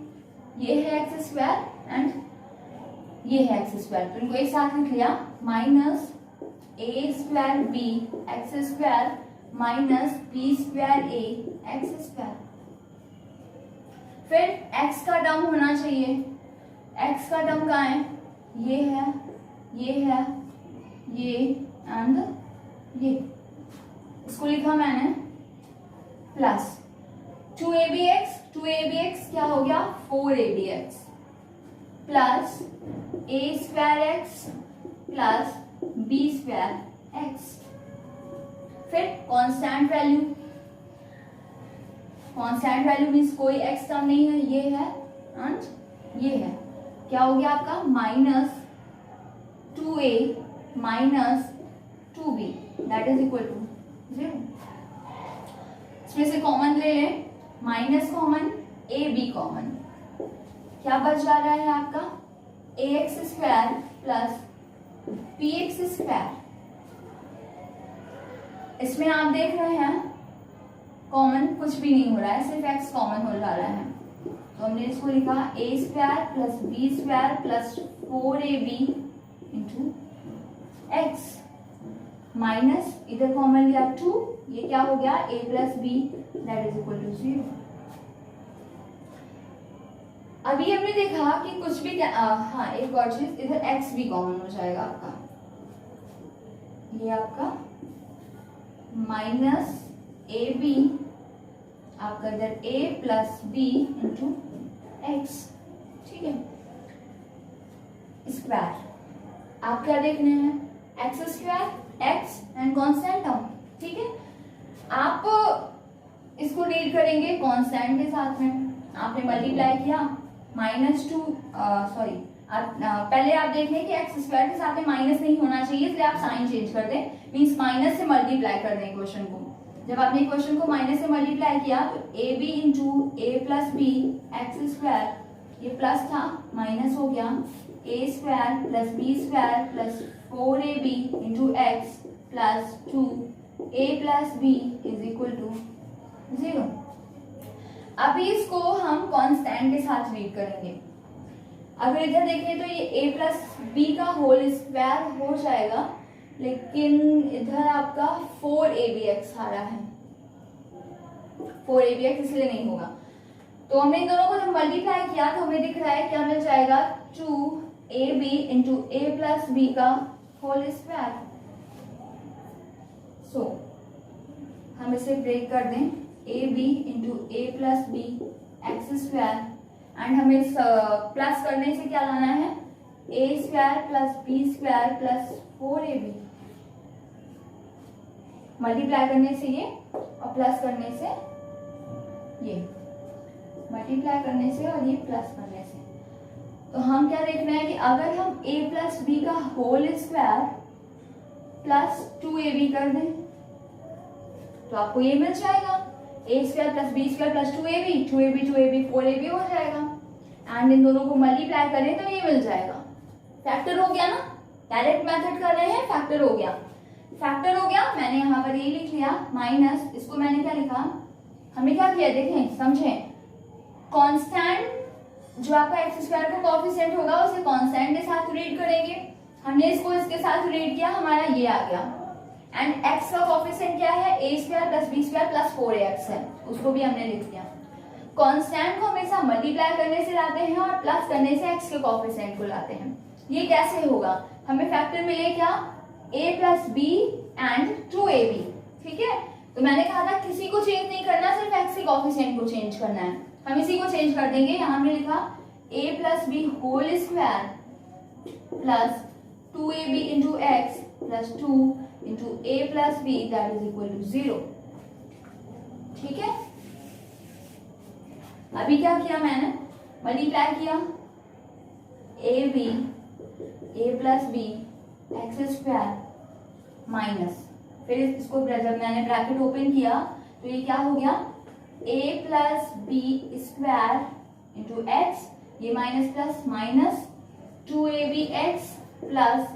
ये है एक्स स्क्वायर एंड ये है एक्स स्क्वायर, तो इनको एक साथ लिख लिया, minus a square b x square minus b square a x square. फिर x का टर्म होना चाहिए, x का टर्म कहाँ है, ये है, ये है, ये एंड ये, इसको लिखा मैंने प्लस 2abx, 2abx क्या हो गया 4abx plus a square x plus b square x। फिर constant value, constant value means कोई x टर्म नहीं है, ये है एंड ये है, क्या हो गया आपका minus 2a minus 2b that is equal to 0। इसमें से कॉमन ले लें, minus common, a b common, क्या बच जा रहा है आपका a x square plus b x square. इसमें आप देख रहे हैं कॉमन कुछ भी नहीं हो रहा है, सिर्फ एक्स कॉमन हो जा रहा है, तो हमने इसको लिखा a square plus b square plus 4ab into x minus इधर कॉमन लिया 2, ये क्या हो गया a plus b that is equal to 0। अभी हमने देखा कि कुछ भी हाँ एक और चीज, इधर x भी कॉमन हो जाएगा आपका, ये आपका माइनस ए बी आपका इधर a plus b into x, ठीक है। स्क्वायर आप क्या देखने हैं, x square x and constant term, ठीक है। आप इसको रीड करेंगे कांस्टेंट के साथ में, आपने मल्टीप्लाई किया माइनस 2 सॉरी पहले आप देखें कि एक्स स्क्वायर के साथ में माइनस नहीं होना चाहिए, इसलिए आप साइन चेंज कर दें, मीन्स माइनस से मल्टीप्लाई कर दें क्वेश्चन को। जब आपने क्वेश्चन को माइनस से मल्टीप्लाई किया तो a b into a plus b x square, ये प्लस था माइनस हो गया a square plus b square plus 4ab into x plus 2a plus b is equal to 0। अभी इसको हम कांस्टेंट के साथ रीड करेंगे। अगर इधर देखें तो ये a प्लस बी का होल स्क्वायर हो जाएगा, लेकिन इधर आपका 4abx आ रहा है, 4abx इसलिए नहीं होगा। तो हमने इन दोनों को जब मल्टीप्लाई किया तो हमें दिख रहा है क्या मिल जाएगा 2ab into a plus b का होल स्क्वायर। सो हम इसे ब्रेक कर दें, a b into a plus b x square, and हमें प्लस करने से क्या लाना है a square plus b square plus 4ab, multiply करने से ये और प्लस करने से ये, मल्टीप्लाई करने से और ये प्लस करने से। तो हम क्या देख रहे हैं कि अगर हम a प्लस बी का होल स्क्वायर प्लस 2ab कर दें तो आपको ये मिल जाएगा a square plus b square plus 2ab 4ab हो जाएगा, एंड इन दोनों को मल्टीप्लाई करें तो ये मिल जाएगा। फैक्टर हो गया ना, डायरेक्ट मेथड कर रहे हैं, फैक्टर हो गया, फैक्टर हो गया। मैंने यहाँ पर ये लिख लिया माइनस, इसको मैंने क्या लिखा, हमने क्या किया देखें समझें, कांस्टेंट जो आपका एक्स स्क्वायर का कोएफिशिएंट होगा उसे कांस्टेंट के साथ रीड करेंगे, हमने इसको इसके साथ रीड किया, हमारा ये आ गया, एंड x का कोएफिशिएंट क्या है a square plus b square plus 4ax है, उसको भी हमने लिख दिया। कांस्टेंट को हमेशा मल्टीप्लाई करने से लाते हैं और प्लस करने से x के कोएफिशिएंट को लाते हैं। ये कैसे होगा, हमें फैक्टर मिले क्या a plus b and 2ab, ठीक है। तो मैंने कहा था किसी को चेंज नहीं करना, सिर्फ x के कोएफिशिएंट को चेंज करना है, हम इसी को चेंज कर देंगे। यहाँ हमने लिखा a plus b whole square plus 2ab into x plus 2 into a plus b that is equal to 0, ठीक है। अभी क्या किया मैंने, मल्टीप्लाई किया a plus b x square minus, फिर इसको जब मैंने ब्रैकेट ओपन किया तो ये क्या हो गया a plus b square into x, ये minus plus minus 2abx plus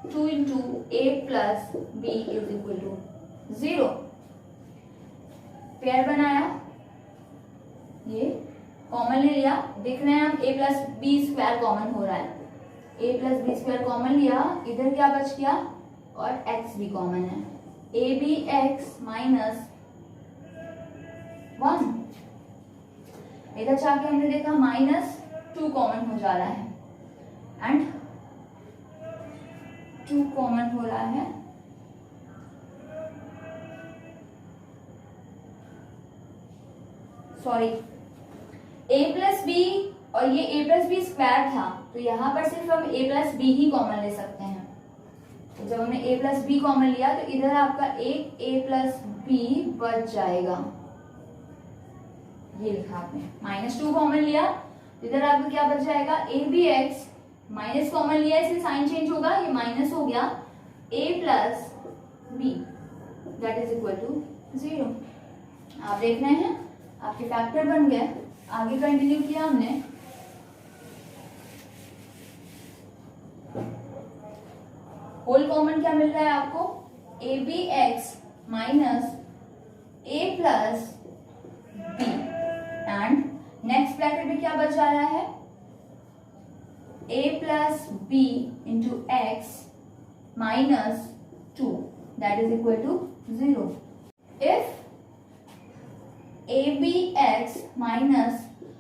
2 into a plus b is equal to 0। Pair बनाया, ये कॉमन ले लिया, देख रहे हैं हम a plus b square common हो रहा है, a plus b square common लिया, इधर क्या बच गया और x भी कॉमन है, ए बी एक्स माइनस 1। इधर जाके हमने देखा -2 कॉमन हो जा रहा है एंड 2 कॉमन हो रहा है, सॉरी a प्लस बी और ये a प्लस बी स्क्वायर था, तो यहाँ पर सिर्फ हम a प्लस बी ही कॉमन ले सकते हैं। तो जब हमने a प्लस बी कॉमन लिया तो इधर आपका एक a प्लस बी बच जाएगा, ये लिखा आपने। -2 कॉमन लिया, इधर आपको क्या बच जाएगा, a b x, minus common लिया इसलिए साइन चेंज होगा, ये माइनस हो गया, a plus b that is equal to 0। आप देख रहे हैं आपके फैक्टर बन गए। आगे कंटिन्यू किया हमने, होल कॉमन क्या मिल रहा है आपको, a b x minus a plus b and next bracket में क्या बच जा रहा है, a plus b into x minus 2 that is equal to 0। If abx minus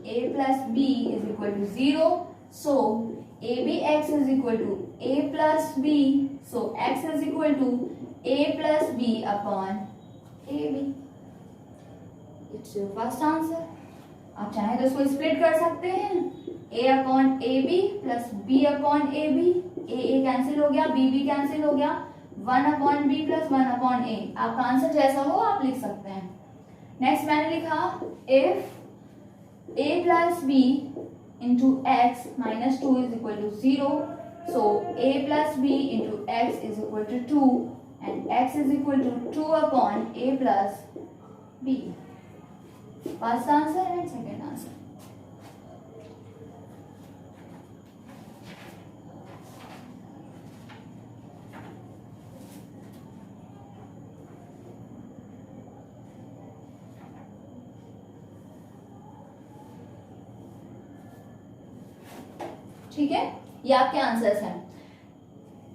a plus b is equal to 0, so abx is equal to a plus b, so x is equal to a plus b upon ab। It's your first answer। आप चाहे तो इसको split कर सकते हैं, a upon a b plus b upon a b, a cancel हो गया, b भी कैंसिल हो गया, 1 upon b plus 1 upon a। आपका आंसर जैसा हो आप लिख सकते हैं। नेक्स्ट मैंने लिखा if a plus b into x minus 2 is equal to 0, so a plus b into x is equal to 2 and x is equal to 2 upon a plus B. First answer and second answer. ठीक है, ये आपके answers हैं।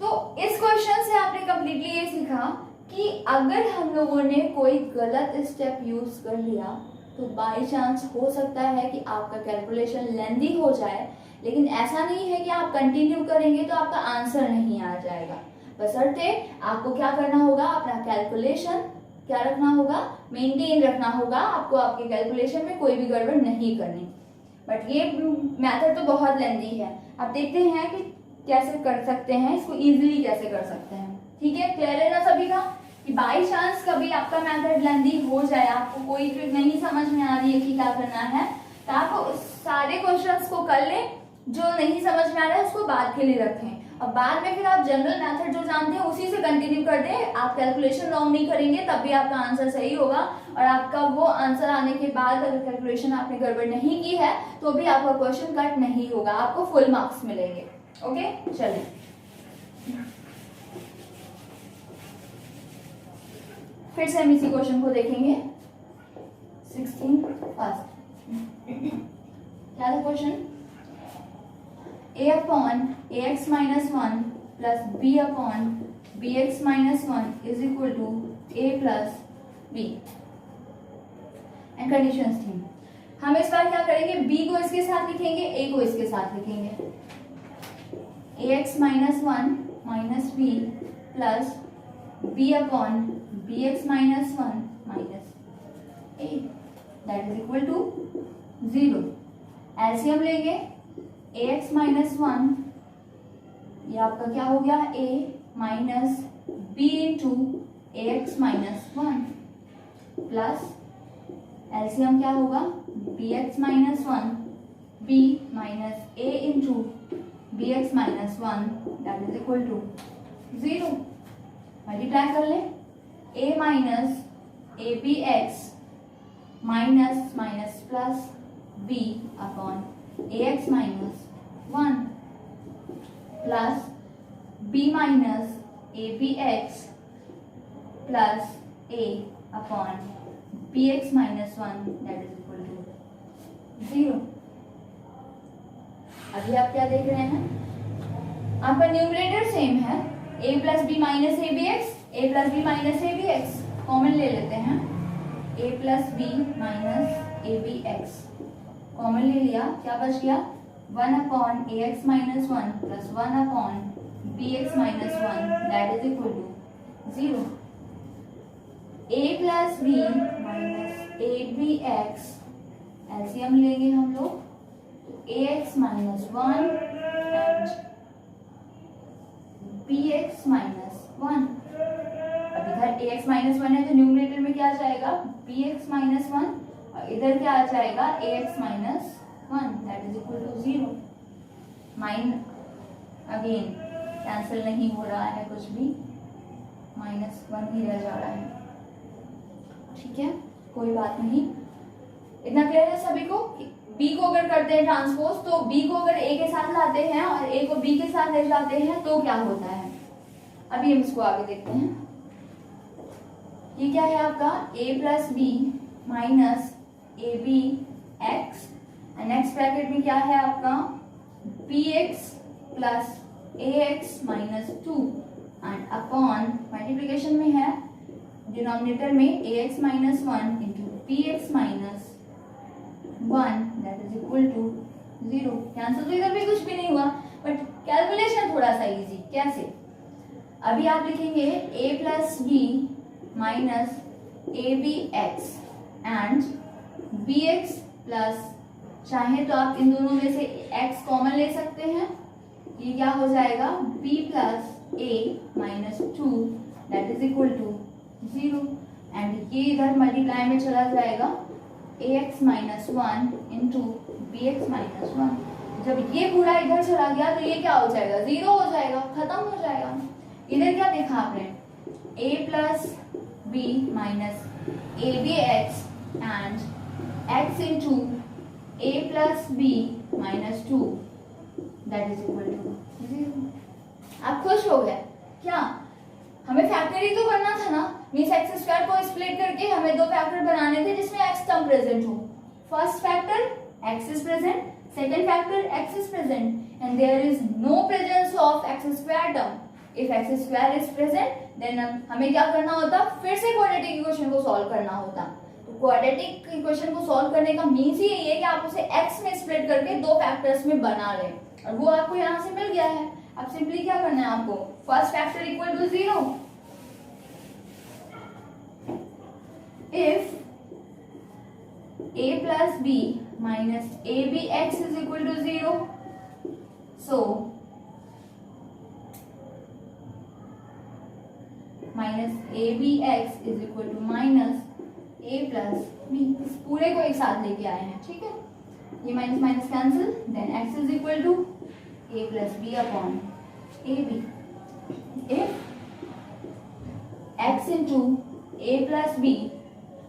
तो इस question से आपने completely ये सीखा कि अगर हम लोगों ने कोई गलत स्टेप यूज कर लिया तो बाय चांस हो सकता है कि आपका कैलकुलेशन लेंदी हो जाए, लेकिन ऐसा नहीं है कि आप कंटिन्यू करेंगे तो आपका आंसर नहीं आ जाएगा। बशर्ते आपको क्या करना होगा, अपना कैलकुलेशन क्या रखना होगा, मेंटेन रखना होगा। आपको आपके कैलकुलेशन में कोई भी गड़बड़ नहीं करनी। बट ये मेथड तो बहुत लेंदी है। अब देखते हैं कि कैसे कर सकते हैं इसको, इजीली कैसे कर सकते हैं। ठीक है, क्लियर है ना सभी का कि बाई चांस कभी आपका मेथड लेंदी हो जाए, आपको कोई ट्रिक नहीं समझ में आ रही है कि क्या करना है, तो आप सारे क्वेश्चंस को कर लें, जो नहीं समझ में आ रहा है उसको बाद के लिए रखें और बाद में फिर आप जनरल मेथड जो जानते हैं उसी से कंटिन्यू कर दें। आप कैलकुलेशन रॉन्ग नहीं करेंगे तब भी आपका आंसर सही होगा, और आपका वो आंसर आने के बाद अगर कैलकुलेशन आपने गड़बड़ नहीं की है तो भी आपका क्वेश्चन कट नहीं होगा, आपको फुल मार्क्स मिलेंगे। ओके, चलिए फिर से हम इसी क्वेश्चन को देखेंगे। 16 फर्स्ट क्या था question, a upon a x minus 1 plus b upon b x minus 1 is equal to a plus b and conditions थी। हम इस बार क्या करेंगे, b को इसके साथ लिखेंगे, a को इसके साथ लिखेंगे। A x minus 1 minus b plus b upon b x minus 1 minus a that is equal to 0। LCM लेंगे, ए एक्स माइनस 1 ये आपका क्या हो गया, a minus b into a x minus 1 plus LCM क्या होगा, b x minus 1 b minus a into b x minus 1 that is equal to 0। Multiply कर लें, a minus a b x minus minus plus b upon a x minus 1 plus b minus a b x plus a upon b x minus 1 that is equal to 0। अभी आप क्या देख रहे हैं, आपका numerator same है, a plus b minus a b x, a plus b minus a b x common ले लेते हैं, a plus b minus a b x common ले लिया, क्या बच गया 1 upon a x minus 1 plus 1 upon b x minus 1 that is equal to 0। a plus b minus a b x LCM लेंगे हम लोग, a x minus 1 and b x minus 1। अब इधर ए एक्स माइनस 1 है तो न्यूमरेटर में क्या आ जाएगा बी एक्स माइनस 1 और इधर क्या आ जाएगा a x minus 1 that is equal to 0। Mine again cancel नहीं हो रहा है कुछ भी, माइनस 1 ही रह जा रहा है, ठीक है कोई बात नहीं। इतना क्लियर है सभी को? b को अगर करते हैं ट्रांसपोज तो b को अगर a के साथ लाते हैं और a को b के साथ ले जाते हैं तो क्या होता है, अभी हम इसको आगे देखते हैं। ये क्या है आपका a plus b minus a b x and next bracket में क्या है आपका b x plus a x minus 2 and upon multiplication में है डिनोमिनेटर में a x minus 1 into b x minus 1 that is equal to 0। Cancel तो इधर भी कुछ भी नहीं हुआ बट कैलकुलेशन थोड़ा सा इजी, कैसे? अभी आप लिखेंगे a plus b minus a b x and b x plus, चाहे तो आप इन दोनों में से x कॉमन ले सकते हैं, ये क्या हो जाएगा b plus a minus 2 that is equal to 0 and ये इधर मल्टीप्लाई में चला जाएगा ax minus 1 into b x minus 1। जब ये पूरा इधर चला गया तो ये क्या हो जाएगा 0 हो जाएगा, खत्म हो जाएगा। इधर क्या देखा आपने a plus b minus a b x and x into a plus b minus 2 that is equal to 0। आप खुश हो गए क्या? हमें फैक्टर ही तो करना था ना, मींस एक्स स्क्वायर को स्प्लिट करके हमें दो फैक्टर बनाने थे जिसमें एक्स टर्म प्रेजेंट हो। First factor x is present, second factor x is present and there is no presence of x square term. If x square is present then हमें क्या करना होता, फिर से क्वाड्रेटिक इक्वेशन को सॉल्व करना होता। तो क्वाड्रेटिक इक्वेशन को सॉल्व करने का मीन्स ही यही है कि आप उसे एक्स में स्प्लिट करके दो फैक्टर्स में बना रहे और वो आपको यहाँ से मिल गया है। अब सिंपली क्या करना है आपको, first factor equal to 0। If a plus b minus abx is equal to 0, so minus abx is equal to minus a plus b। इस पूरे को एक साथ लेके आए हैं, ठीक है, ये minus minus cancel, then x is equal to a plus b upon ab। if x into a plus b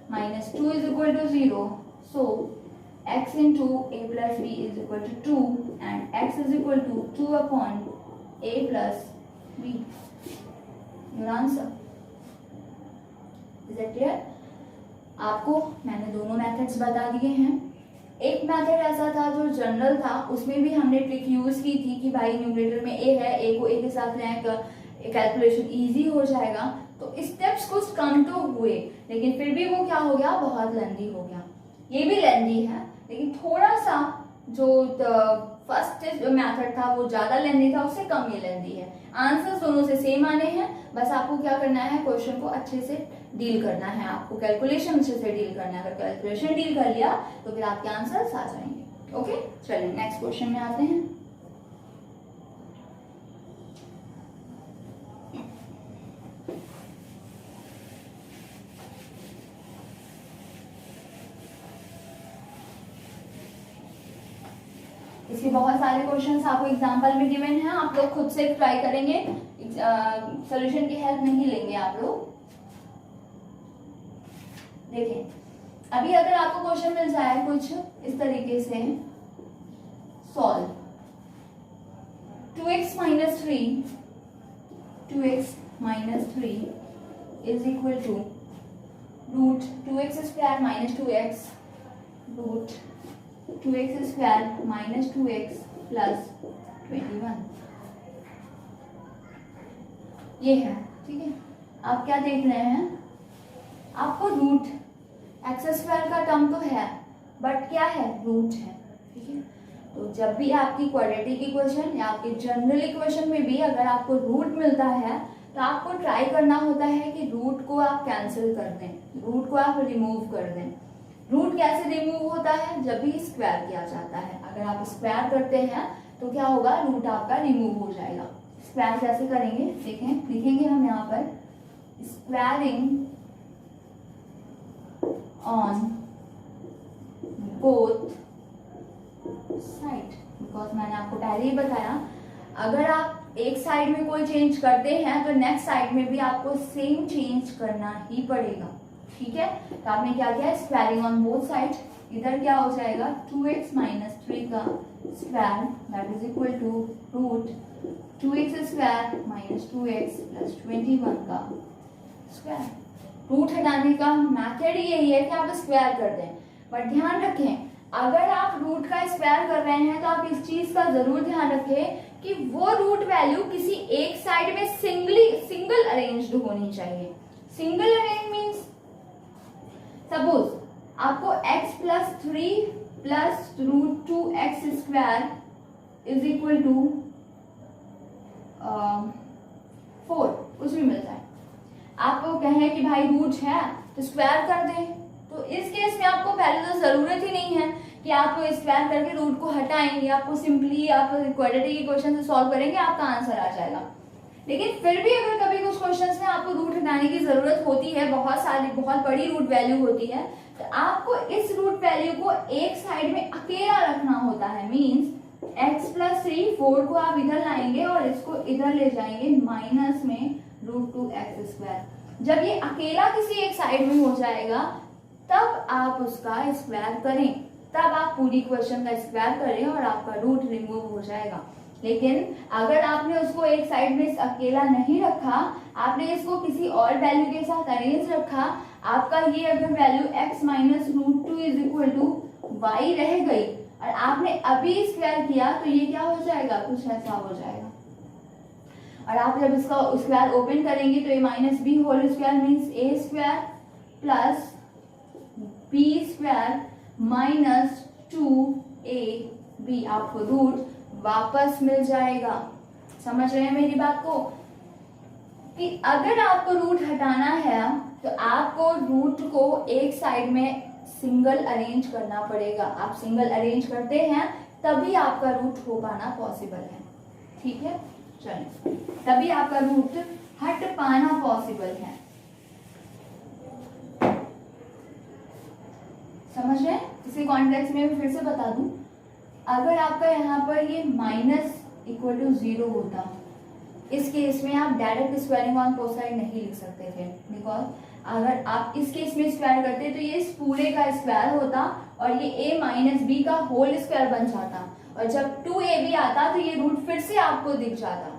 minus 2 is equal to 0, so x into a plus b is equal to 2 and x is equal to 2 upon a plus b। Your answer is that clear? आपको मैंने दोनों methods बता दिए हैं। एक method ऐसा था जो जनरल था, उसमें भी हमने ट्रिक यूज की थी कि भाई न्यूमरेटर में a है, a को a के साथ लें, कैलकुलेशन इजी हो जाएगा। तो स्टेप्स कुछ कम तो हुए लेकिन फिर भी वो क्या हो गया, बहुत लेंदी हो गया। ये भी लेंदी है लेकिन थोड़ा सा जो फर्स्ट मेथड था वो ज्यादा लेंदी था, उससे कम ये लेंदी है। आंसर्स दोनों से सेम आने हैं, बस आपको क्या करना है, क्वेश्चन को अच्छे से डील करना है, आपको कैलकुलेशन अच्छे से डील करना है। अगर कैलकुलेशन डील कर लिया तो फिर आपके आंसर्स आ जाएंगे। ओके, चलिए नेक्स्ट क्वेश्चन में आते हैं। इसके बहुत सारे क्वेश्चंस आपको एग्जांपल में गिवन हैं, आप लोग खुद से ट्राई करेंगे, सॉल्यूशन की हेल्प नहीं लेंगे आप लोग। देखें, अभी अगर आपको क्वेश्चन मिल जाए कुछ इस तरीके से, solve 2x minus 3 is equal to root 2x square minus 2x root 2x square minus 2x plus 21। ये है, ठीक है। आप क्या देख रहे हैं, आपको रूट एक्स स्क्वायर का टर्म तो है बट क्या है, रूट है, ठीक है। तो जब भी आपकी क्वाड्रेटिक इक्वेशन या आपके जनरल इक्वेशन में भी अगर आपको रूट मिलता है तो आपको ट्राई करना होता है कि रूट को आप कैंसिल कर दें, रूट को आप रिमूव कर दें। रूट कैसे रिमूव होता है, जब भी स्क्वायर किया जाता है। अगर आप स्क्वायर करते हैं तो क्या होगा, रूट आपका रिमूव हो जाएगा। स्क्वायर कैसे करेंगे देखें, लिखेंगे हम यहाँ पर squaring on both side, because मैंने आपको पहले ही बताया अगर आप एक साइड में कोई चेंज करते हैं तो नेक्स्ट साइड में भी आपको सेम चेंज करना ही पड़ेगा, ठीक है। तो आपने क्या किया, स्क्वायरिंग ऑन बोथ साइड। इधर क्या हो जाएगा, 2x माइनस 3 का square that is equal to root 2x square minus 2x plus 21 का स्क्वायर। रूट हटाने का मेथड यही है कि आप स्क्वायर कर दें, बट ध्यान रखें अगर आप रूट का स्क्वायर कर रहे हैं तो आप इस चीज का जरूर ध्यान रखें कि वो रूट वैल्यू किसी एक साइड में सिंगल अरेंज्ड होनी चाहिए। सिंगल अरेंज मीन्स सपोज आपको x plus 3 plus root 2x square is equal to 4 कुछ भी मिलता है, आपको कहें कि भाई रूट है तो स्क्वायर कर दें, तो इस केस में आपको पहले तो जरूरत ही नहीं है कि आप स्क्वायर करके रूट को हटाएंगे, आपको सिंपली आप क्वाड्रेटिक इक्वेशन से सॉल्व करेंगे, आपका आंसर आ जाएगा। लेकिन फिर भी अगर कभी कुछ क्वेश्चंस में आपको रूट हटाने की जरूरत होती है, बहुत बड़ी रूट वैल्यू होती है, तो आपको इस रूट वैल्यू को एक साइड में अकेला रखना होता है। मीन्स x प्लस 3 4 को आप इधर लाएंगे और इसको इधर ले जाएंगे माइनस में रूट 2x स्क्वायर। जब ये अकेला किसी एक साइड में हो जाएगा तब आप उसका स्क्वायर करें, तब आप पूरी क्वेश्चन का स्क्वायर करें और आपका रूट रिमूव हो जाएगा। लेकिन अगर आपने उसको एक साइड में अकेला नहीं रखा, आपने इसको किसी और वैल्यू के साथ अरेंज रखा, आपका ये अगर value x minus root 2 is equal to y रह गई और आपने अभी स्क्वायर किया तो ये क्या हो जाएगा, कुछ ऐसा हो जाएगा। और आप जब इसका स्क्वायर ओपन करेंगे तो a minus b whole square means a square plus b square minus 2ab, आपको रूट वापस मिल जाएगा। समझ रहे हैं मेरी बात को, कि अगर आपको रूट हटाना है तो आपको रूट को एक साइड में सिंगल अरेंज करना पड़ेगा। आप सिंगल अरेंज करते हैं तभी आपका रूट हो पाना पॉसिबल है, ठीक है। चलिए, तभी आपका रूट हट पाना पॉसिबल है। समझ रहे हैं? इसी कॉन्टेक्स्ट में फिर से बता दूं, अगर आपका यहाँ पर ये माइनस इक्वल टू 0 होता, इस केस में आप direct squaring on both side नहीं लिख सकते थे, बिकॉज अगर आप इस केस में स्क्वायर करते तो ये इस पूरे का स्क्वायर होता और ये a माइनस बी का होल स्क्वायर बन जाता, और जब 2ab आता तो ये रूट फिर से आपको दिख जाता,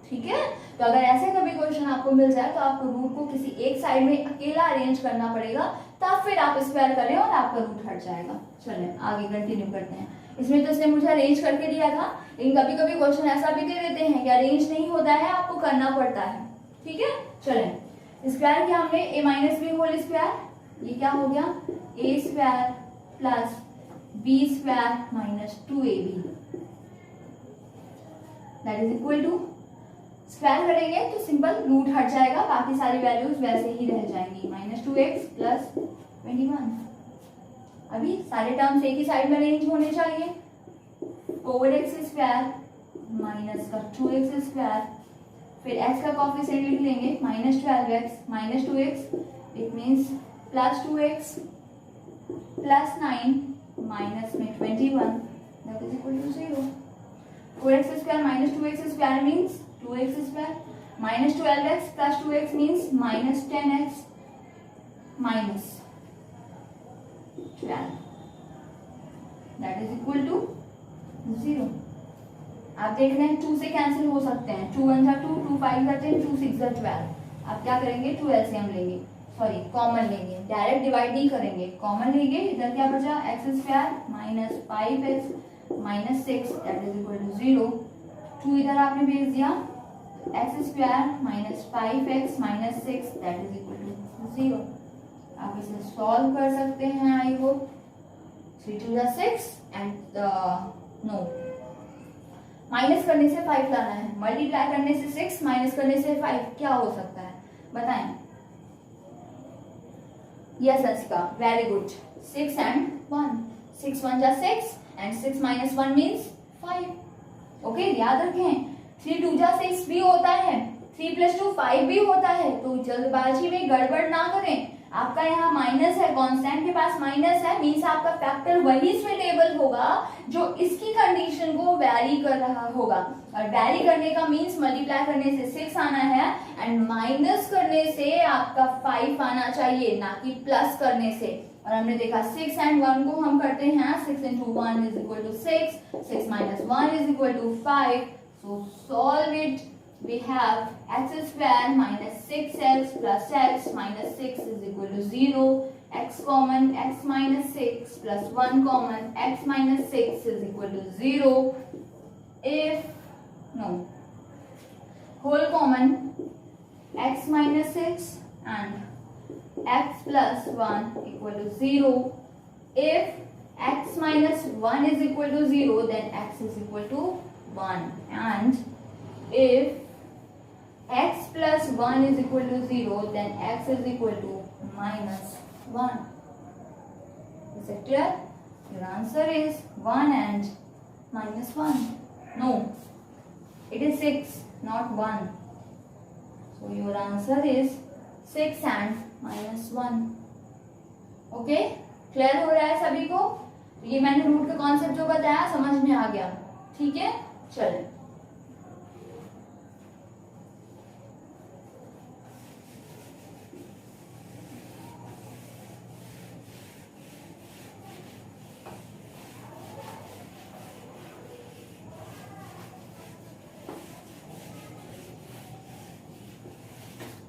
ठीक है। तो अगर ऐसे कभी क्वेश्चन आपको मिल जाए तो आपको रूट को किसी एक साइड में अकेला अरेंज करना पड़ेगा, तब फिर आप स्क्वायर करें और आपका रूट हट जाएगा। चलिए आगे कंटिन्यू करते हैं। इसमें तो इसने मुझे अरेंज करके दिया था, लेकिन कभी कभी क्वेश्चन ऐसा भी दे देते हैं कि अरेंज नहीं होता है, आपको करना पड़ता है, ठीक है। चलें, स्क्वायर किया हमने a minus b whole square, ये क्या हो गया a square plus b square minus 2ab that is equal to, square करेंगे तो सिंपल रूट हट जाएगा, बाकी सारी वैल्यूज वैसे ही रह जाएंगी, माइनस 2x प्लस 21। अभी सारे टर्म्स एक ही साइड में अरेंज होने चाहिए, 4x स्क्वायर माइनस का 2x स्क्वायर, फिर x का कोफिशिएंट लिख लेंगे minus 12x minus 2x, it means plus 2x plus 9 minus में 21 that is equal to 0। 4x square minus 2x square means 2x square, minus 12x plus 2x means minus 10x minus 12 that is equal to 0। आप देख रहे हैं 2 से cancel हो सकते हैं, 2 1 जा 2, 2 5 जा 10, 2 6 जा 12। आप क्या करेंगे, 2 एलसीएम लेंगे, सॉरी कॉमन लेंगे, डायरेक्ट डिवाइड नहीं करेंगे, कॉमन लेंगे। इधर क्या बचा, x square minus 5x minus 6 that is equal to 0। 2 इधर आपने भेज दिया x square minus 5x minus 6 that is equal to 0। आप इसे सॉल्व कर सकते हैं। I hope 3 2 6 and no, minus करने से 5 लाना है, मल्टीप्लाई करने से 6 माइनस करने से 5, क्या हो सकता है बताएं। Yes Anshika, very good. 6 and 1, 6 1 जा 6 and 6 minus 1 means 5। ओके, याद रखें 3 2 जा 6 भी होता है, 3 plus 2 5 भी होता है, तो जल्दबाजी में गड़बड़ ना करें। आपका यहाँ माइनस है, कांस्टेंट के पास माइनस है, मीन्स आपका फैक्टर वही स्वेटेबल होगा जो इसकी कंडीशन को वैरी कर रहा होगा। और वैरी करने का मीन्स मल्टीप्लाई करने से 6 आना है एंड माइनस करने से आपका 5 आना चाहिए, ना कि प्लस करने से। और हमने देखा 6 and 1 को हम करते हैं 6 into 1 is equal to 6, 6 minus 1 is equal to 5, so solve it। We have x square minus 6x plus x minus 6 is equal to 0, x common x minus 6 plus 1 common x minus 6 is equal to 0, if no whole common x minus 6 and x plus 1 equal to 0, if x minus 1 is equal to 0 then x is equal to 1, and if x plus 1 is equal to 0 then x is equal to minus 1। Is it clear? Your answer is 1 and minus 1. No, it is 6 not 1, so your answer is 6 and minus 1। Okay, clear हो रहा है सभी को? ये मैंने root का concept जो बताया समझ में आ गया, ठीक है। चलिए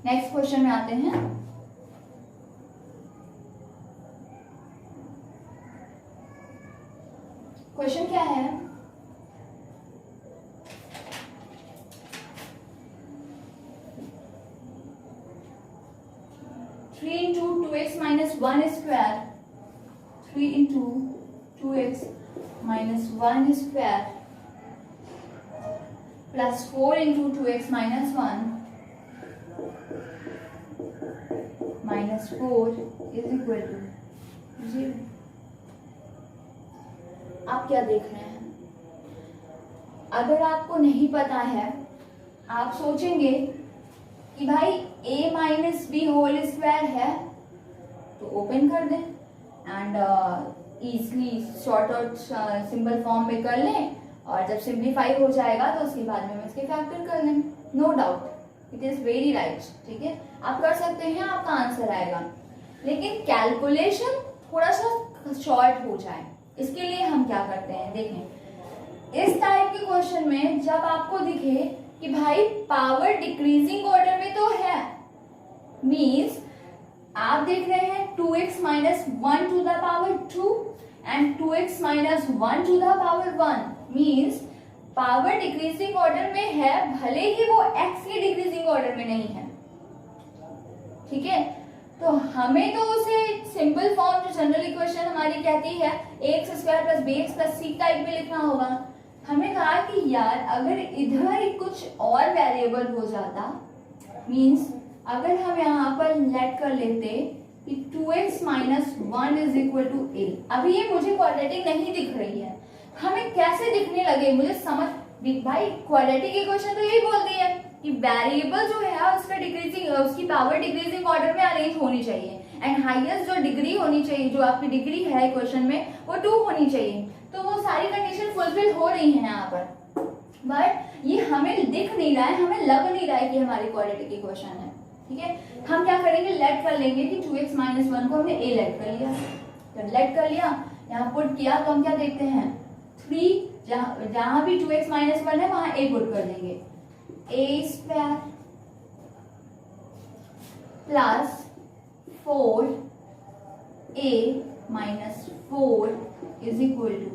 नेक्स्ट क्वेश्चन में आते हैं। क्वेश्चन क्या है? Three into 2x minus 1 square, 3 into 2x minus 1 square plus 4 into 2x minus 1 minus 4 is equal to 0। आप क्या देख रहे हैं? अगर आपको नहीं पता है, आप सोचेंगे कि भाई a minus b whole square है तो ओपन कर दें and easily short out simple form में कर लें, और जब सिंप्लीफाई हो जाएगा तो उसके बाद में हम इसके फैक्टर कर लें। No doubt, it is very right, ठीक है, आप कर सकते हैं, आपका आंसर आएगा। लेकिन कैलकुलेशन थोड़ा सा शॉर्ट हो जाए, इसके लिए हम क्या करते हैं, देखें इस टाइप के क्वेश्चन में जब आपको दिखे कि भाई पावर डिक्रीजिंग ऑर्डर में तो है, मींस आप देख रहे हैं 2x minus 1 to the power 2 and 2x minus 1 to the power 1, means power decreasing order में है, भले ही वो x के डिक्रीजिंग ऑर्डर में नहीं है, ठीक है। तो हमें तो उसे सिंपल फॉर्म जो जनरल इक्वेशन हमारी कहती है ax square plus bx plus c type में लिखना होगा। हमने कहा कि यार अगर इधर कुछ और वेरिएबल हो जाता, मींस अगर हम यहाँ पर लेट कर लेते कि 2x minus 1 is equal to a, अभी ये मुझे क्वाड्रेटिक नहीं दिख रही है, हमें कैसे दिखने लगे मुझे समझ, भाई क्वाड्रेटिक इक्वेशन तो यही बोलती है कि वेरिएबल जो है उसका डिक्रीजिंग, उसकी पावर डिक्रीजिंग ऑर्डर में अरेंज होनी चाहिए एंड हाईएस्ट जो डिग्री होनी चाहिए, जो आपकी डिग्री है इक्वेशन में वो 2 होनी चाहिए। तो वो सारी कंडीशन फुलफिल हो रही है यहाँ पर, बट ये हमें दिख नहीं रहा है, हमें लग नहीं रहा है कि हमारी क्वाड्रेटिक इक्वेशन है, ठीक है। हम क्या करेंगे, लेट कर लेंगे कि 2x माइनस 1 को हमने a लेट कर लिया, जब लेट कर लिया यहाँ पुट किया तो हम क्या देखते हैं 3, जहां भी 2x माइनस 1 है वहां a पुट कर देंगे, a square plus 4a minus 4 is equal to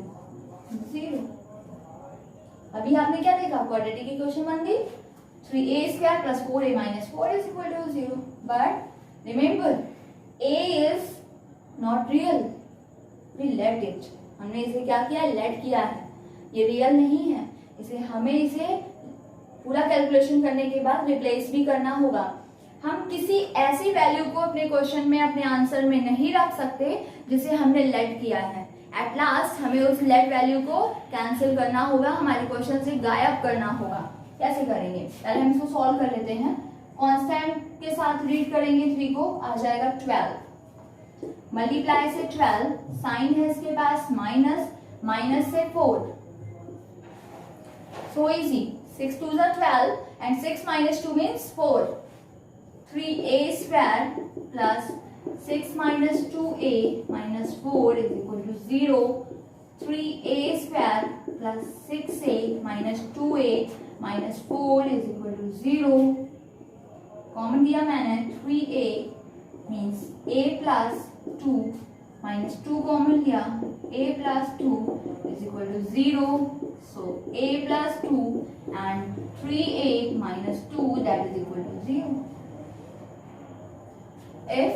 0। अभी आपने क्या देखा, क्वाड्रेटिक इक्वेशन बन गई, 3a² plus 4a minus 4 is equal to 0. But remember, a is not real. We let it. हमने इसे क्या किया? लेट किया है. ये रियल नहीं है, इसलिए हमें इसे पूरा कैलकुलेशन करने के बाद रिप्लेस भी करना होगा. हम किसी ऐसी वैल्यू को अपने क्वेश्चन में, अपने आंसर में नहीं रख सकते जिसे हमने लेट किया है. एट लास्ट हमें उस लेट वैल्यू को कैंसिल करना होगा, हमारे क्वेश्चन से गायब करना होगा. कैसे करेंगे? पहले हम इसको सॉल्व कर लेते हैं. कांस्टेंट के साथ रीड करेंगे 3 को, आ जाएगा 12. मल्टीप्लाई से 12, साइन है इसके पास माइनस, माइनस से 4. So easy. 6 2 are 12 and 6 minus 2 means 4. 3a² plus 6 minus 2a minus 4 is equal to 0. 3a² plus 6a minus 2a minus 4 is equal to 0. Common दिया मैंने. 3a means a plus 2 minus 2 common लिया. a plus 2 is equal to 0. So a plus 2 and 3a minus 2, that is equal to 0. If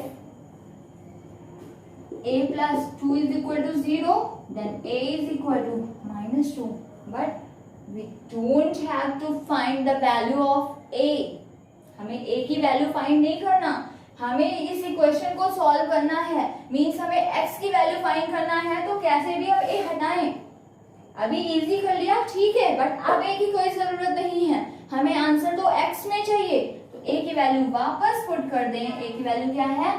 a plus 2 is equal to 0, then a is equal to minus 2. But we don't have to find the value of a. हमें a की value find नहीं करना, हमें इस equation को solve करना है. Means हमें x की वैल्यू फाइंड करना है, तो कैसे भी हम a हटाएं. अभी इजी कर लिया, ठीक है, बट अब a की कोई जरूरत नहीं है. हमें आंसर तो x में चाहिए, तो a की वैल्यू वापस पुट कर दें. a की वैल्यू क्या है?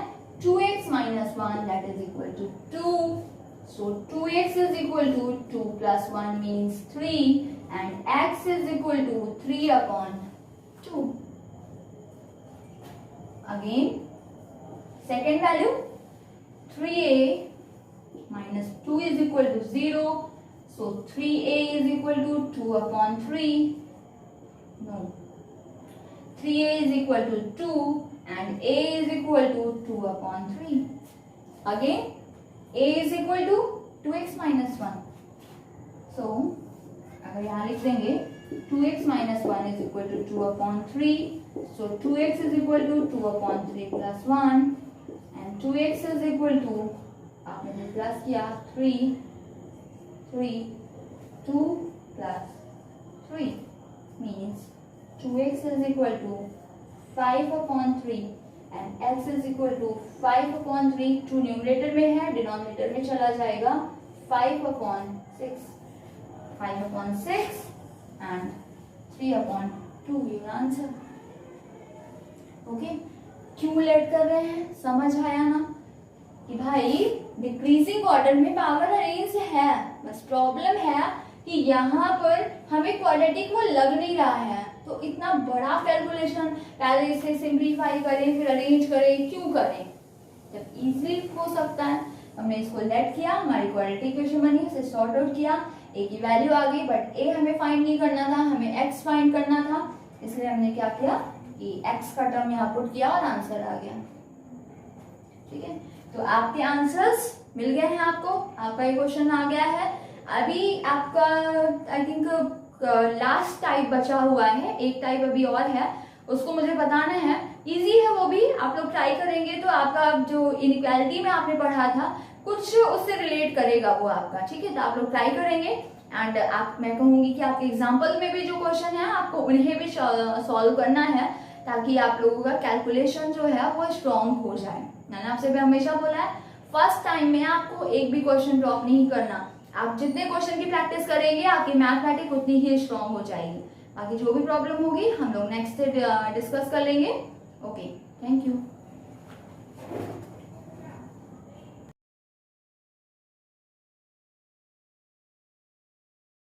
2x minus 1, that is equal to 2. So 2x is equal to 2 plus 1 means 3 and x is equal to 3 upon 2. Again, second value 3a minus 2 is equal to 0. So 3a is equal to 2 upon 3. No. 3a is equal to 2 and a is equal to 2 upon 3. Again, a is equal to 2x minus 1. So, अगर यहाँ लिख देंगे 2x minus 1 is equal to 2 upon 3. So 2x is equal to 2 upon 3 plus 1 and 2x is equal to, आपने जो plus किया 3, 2 plus 3 means 2x is equal to 5 upon 3 and x is equal to 5 upon 3. 2 numerator में है, denominator में चला जाएगा. 5 upon 6, 5 upon 6 and 3 upon 2 your answer. Okay, क्यों late कर रहे हैं? समझ आया ना कि भाई डिक्रीजिंग ऑर्डर में पावर अरेंज है, बस प्रॉब्लम है कि यहाँ पर हमें क्वाड्रेटिक वो लग नहीं रहा है. तो इतना बड़ा कैलकुलेशन पहले इसे सिंप्लीफाई करें फिर अरेंज करें, क्यों करें जब इजीली हो सकता है. हमने इसको लेट किया, हमारी क्वाड्रेटिक इक्वेशन बनी, इसे सॉर्ट आउट किया, a की वैल्यू आ गई, बट a हमें फाइंड नहीं करना था, हमें x फाइंड करना था. इसलिए हमने क्या किया कि x का टर्म यहाँ पुट किया और आंसर आ गया. ठीक है, तो आपके आंसर्स मिल गए हैं आपको, आपका ये क्वेश्चन आ गया है. अभी आपका आई थिंक लास्ट टाइप बचा हुआ है, एक टाइप अभी और है, उसको मुझे बताना है. इजी है वो भी, आप लोग ट्राई करेंगे तो आपका जो इनइक्वालिटी में आपने पढ़ा था कुछ उससे रिलेट करेगा वो आपका. ठीक है, तो आप लोग ट्राई करेंगे एंड आप, मैं कहूंगी कि आपके एग्जाम्पल में भी जो क्वेश्चन है आपको उन्हें भी सॉल्व करना है, ताकि आप लोगों का कैलकुलेशन जो है वो स्ट्रॉन्ग हो जाए. मैंने आपसे भी हमेशा बोला है, फर्स्ट टाइम में आपको एक भी क्वेश्चन ड्रॉप नहीं करना. आप जितने क्वेश्चन की प्रैक्टिस करेंगे आपकी मैथमेटिक्स उतनी ही स्ट्रॉन्ग हो जाएगी. बाकी जो भी प्रॉब्लम होगी हम लोग नेक्स्ट डिस्कस कर लेंगे. Okay, thank you.